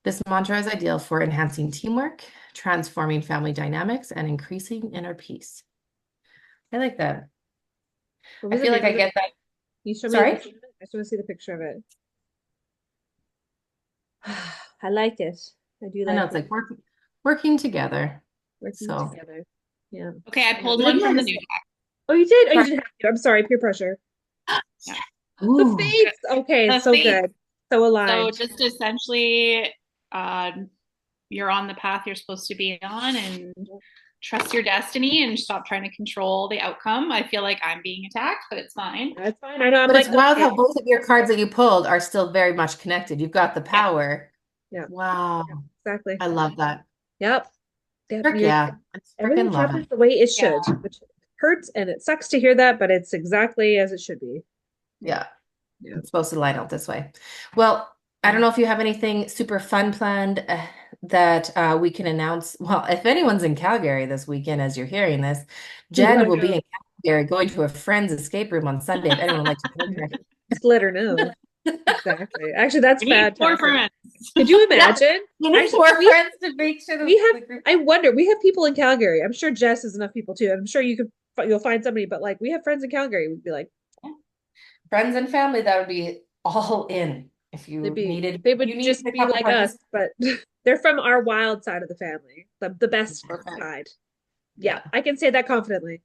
Speaker 1: This mantra is ideal for enhancing teamwork, transforming family dynamics, and increasing inner peace. I like that.
Speaker 3: What
Speaker 1: I
Speaker 3: was the
Speaker 1: feel like
Speaker 3: name
Speaker 1: I
Speaker 3: of it?
Speaker 1: get that.
Speaker 3: Can you show me the
Speaker 1: Sorry?
Speaker 3: picture of it? I just want to see the picture of it. I like it. I do
Speaker 1: I know
Speaker 3: like
Speaker 1: it's
Speaker 3: it.
Speaker 1: like working together.
Speaker 3: Working
Speaker 1: So
Speaker 3: together. Yeah.
Speaker 2: Okay, I
Speaker 3: I love
Speaker 2: pulled
Speaker 1: what
Speaker 3: it.
Speaker 1: did
Speaker 2: one
Speaker 1: you
Speaker 2: from
Speaker 1: want
Speaker 2: the
Speaker 1: to
Speaker 2: new
Speaker 1: say?
Speaker 2: deck.
Speaker 3: Oh, you did? Oh, you
Speaker 1: Sorry.
Speaker 3: didn't have to. I'm sorry. Peer pressure.
Speaker 2: Yeah.
Speaker 3: The
Speaker 1: Ooh.
Speaker 3: fates. Okay,
Speaker 2: The
Speaker 3: so
Speaker 2: fates.
Speaker 3: good. So
Speaker 2: So
Speaker 3: aligned.
Speaker 2: just essentially, you're on the path you're supposed to be on and trust your destiny and stop trying to control the outcome. I feel like I'm being attacked, but it's fine.
Speaker 3: That's fine. I know. I'm
Speaker 1: But it's
Speaker 3: like,
Speaker 1: wild
Speaker 3: okay.
Speaker 1: how both of your cards that you pulled are still very much connected. You've got the
Speaker 2: Yeah.
Speaker 1: power.
Speaker 3: Yeah.
Speaker 1: Wow.
Speaker 3: Yeah. Exactly.
Speaker 1: I love that.
Speaker 3: Yep. Yep.
Speaker 1: Frick yeah. I
Speaker 3: Everything
Speaker 1: freaking love
Speaker 3: happens
Speaker 1: it.
Speaker 3: the way it
Speaker 2: Yeah.
Speaker 3: should, which hurts and it sucks to hear that, but it's exactly as it should be.
Speaker 1: Yeah.
Speaker 3: Yeah.
Speaker 1: It's supposed to line up this way. Well, I don't know if you have anything super fun planned that we can announce. Well, if anyone's in Calgary this weekend as you're hearing this,
Speaker 3: Let
Speaker 1: Jen
Speaker 3: her
Speaker 1: will be
Speaker 3: know.
Speaker 1: in Calgary going to a friend's escape room on Sunday if anyone would like to join her.
Speaker 3: Just let her know. Exactly. Actually, that's
Speaker 2: We need four
Speaker 3: fantastic.
Speaker 2: friends.
Speaker 3: Could you imagine?
Speaker 1: You need
Speaker 3: Actually,
Speaker 1: more friends to make sure
Speaker 3: we have,
Speaker 1: the group.
Speaker 3: I wonder, we have people in Calgary. I'm sure Jess has enough people too. I'm sure you'll find somebody, but like we have friends in Calgary. We'd be like,
Speaker 1: Friends and family that would be all in if you
Speaker 3: they
Speaker 1: you
Speaker 3: would
Speaker 1: needed
Speaker 3: just
Speaker 1: a
Speaker 3: be
Speaker 1: couple
Speaker 3: like us,
Speaker 1: participants.
Speaker 3: but they're from our wild side of the family, the best
Speaker 1: Perfect.
Speaker 3: side. Yeah,
Speaker 1: Yeah.
Speaker 3: I can say that confidently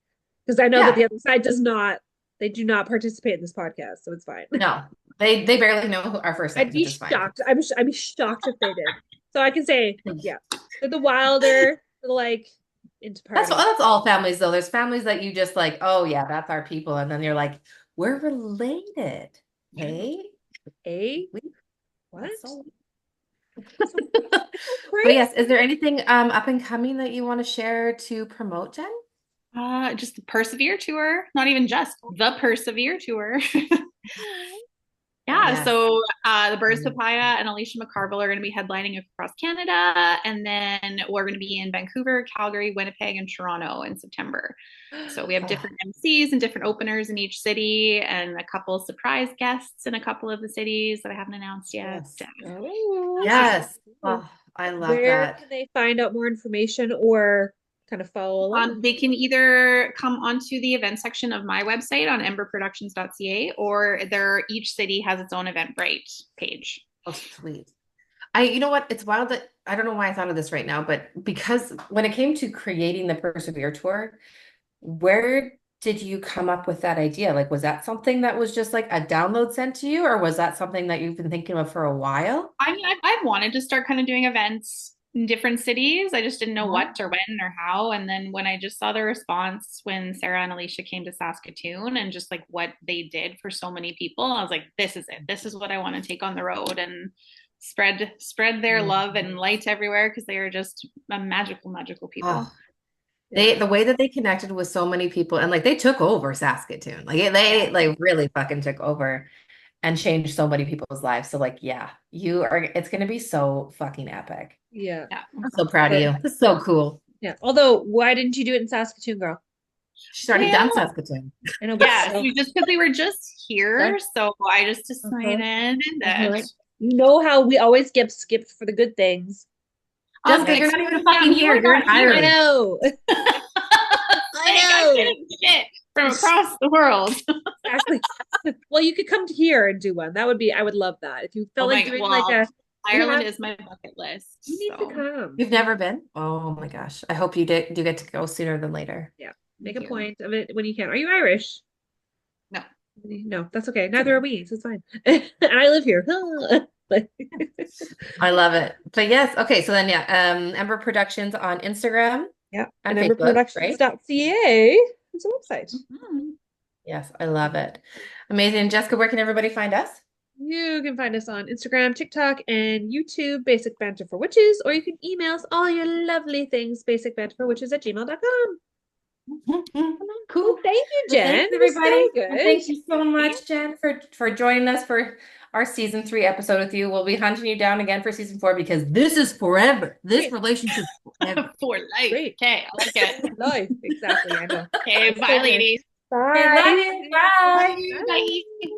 Speaker 3: because I know that
Speaker 1: Yeah.
Speaker 3: the other side does not. They do not participate in this podcast, so it's fine.
Speaker 1: No, they barely know who our first
Speaker 3: I'd
Speaker 1: names,
Speaker 3: be
Speaker 1: which is fine.
Speaker 3: shocked. I'd be shocked if they did. So I can say, yeah, they're the wilder, they're like into party.
Speaker 1: That's all families though. There's families that you just like, oh yeah, that's our people, and then you're like, we're related. Hey,
Speaker 3: Eh?
Speaker 1: we
Speaker 3: What?
Speaker 1: that's so.
Speaker 3: So
Speaker 1: But
Speaker 3: crazy.
Speaker 1: yes, is there anything up and coming that you want to share to promote, Jen?
Speaker 2: Just the Persevere tour, not even just the Persevere tour. Yeah,
Speaker 1: Yes.
Speaker 2: so the Birds Papaya and Alicia McCarville are going to be headlining across Canada, and then we're going to be in Vancouver, Calgary, Winnipeg, and Toronto in September. So we have
Speaker 1: Oh,
Speaker 2: different MCs and different openers in each city, and a couple surprise guests in a couple of the cities that I haven't announced yet.
Speaker 1: yes.
Speaker 3: Oh,
Speaker 1: Yes. Oh, I love
Speaker 3: where
Speaker 1: that.
Speaker 3: can they find out more information or kind of follow along?
Speaker 2: They can either come onto the event section of my website on emberproductions.ca, or each city has its own Eventbrite page.
Speaker 1: Oh, sweet. You know what? It's wild that I don't know why I thought of this right now, but because when it came to creating the Persevere tour, where did you come up with that idea? Like, was that something that was just like a download sent to you, or was that something that you've been thinking of for a while?
Speaker 2: I mean, I've wanted to start kind of doing events in different cities. I just didn't know
Speaker 1: Uh-huh.
Speaker 2: what or when or how. And then when I just saw the response when Sarah and Alicia came to Saskatoon and just like what they did for so many people, I was like, this is it. This is what I want to take on the road and spread their love and light everywhere because they are just a magical people.
Speaker 1: Oh,
Speaker 3: Yeah.
Speaker 1: the way that they connected with so many people and like they took over Saskatoon. Like
Speaker 2: Yeah.
Speaker 1: they like really fucking took over and changed so many people's lives. So like, yeah, it's gonna be so fucking epic.
Speaker 3: Yeah.
Speaker 2: Yeah.
Speaker 1: I'm so proud of
Speaker 3: Sure.
Speaker 1: you. It's so cool.
Speaker 3: Yeah. Although, why didn't you do it in Saskatoon, girl?
Speaker 1: She's already done
Speaker 2: Well,
Speaker 1: Saskatoon.
Speaker 3: I know, but
Speaker 2: yeah, so
Speaker 3: still.
Speaker 2: just because we were just here, so I just
Speaker 3: Uh-huh.
Speaker 2: decided
Speaker 3: Uh-huh.
Speaker 2: that
Speaker 3: You know how we always get skipped for the good things.
Speaker 1: Jessica, you're not
Speaker 2: excuse
Speaker 1: even
Speaker 2: me,
Speaker 1: fucking
Speaker 2: you
Speaker 1: here.
Speaker 2: were
Speaker 1: You're in
Speaker 2: not
Speaker 3: I
Speaker 1: Ireland.
Speaker 2: here.
Speaker 3: know.
Speaker 2: Like, I
Speaker 3: I know.
Speaker 2: couldn't shit from across the world.
Speaker 3: Exactly. Well, you could come to here and do one. That would be, I would love that. If you
Speaker 2: Oh
Speaker 3: felt like
Speaker 2: my,
Speaker 3: doing like
Speaker 2: well,
Speaker 3: we
Speaker 2: Ireland
Speaker 3: have,
Speaker 2: is my bucket
Speaker 3: you
Speaker 2: list.
Speaker 3: need to
Speaker 2: So
Speaker 3: come.
Speaker 1: You've never been? Oh my gosh. I hope you do get to go sooner than later.
Speaker 3: Yeah. Make
Speaker 2: thank
Speaker 3: a
Speaker 2: you.
Speaker 3: point of it when you can. Are you Irish?
Speaker 2: No.
Speaker 3: No, that's okay.
Speaker 1: It's
Speaker 3: Neither
Speaker 1: okay.
Speaker 3: are we, so it's fine. And I live here. But
Speaker 1: I love it. But yes, okay. So then, yeah, Ember Productions on Instagram
Speaker 3: yeah,
Speaker 1: and
Speaker 3: and
Speaker 1: Facebook, right?
Speaker 3: emberproductions.ca is a website.
Speaker 2: Mhm.
Speaker 1: Yes, I love it. Amazing. Jessica, where can everybody find us?
Speaker 3: You can find us on Instagram, TikTok, and YouTube, Basic Banter for Witches, or you can email us all your lovely things, basicbanterforwitches@gmail.com.
Speaker 1: Cool.
Speaker 3: Thank you,
Speaker 1: Well,
Speaker 3: Jen.
Speaker 1: thanks,
Speaker 3: It was
Speaker 1: everybody.
Speaker 3: so
Speaker 1: And
Speaker 3: good.
Speaker 1: thank you so much, Jen, for joining us for our season 3 episode with you. We'll be hunting you down again for season 4 because this is forever. This
Speaker 3: Great.
Speaker 1: relationship forever.
Speaker 2: For life.
Speaker 3: Great.
Speaker 2: Okay, I like it.
Speaker 3: Life. Exactly. I know.
Speaker 2: Okay,
Speaker 3: It's
Speaker 2: bye,
Speaker 3: so nice.
Speaker 2: ladies.
Speaker 1: Okay, love
Speaker 3: Bye.
Speaker 1: you. Bye.
Speaker 2: Bye. Bye.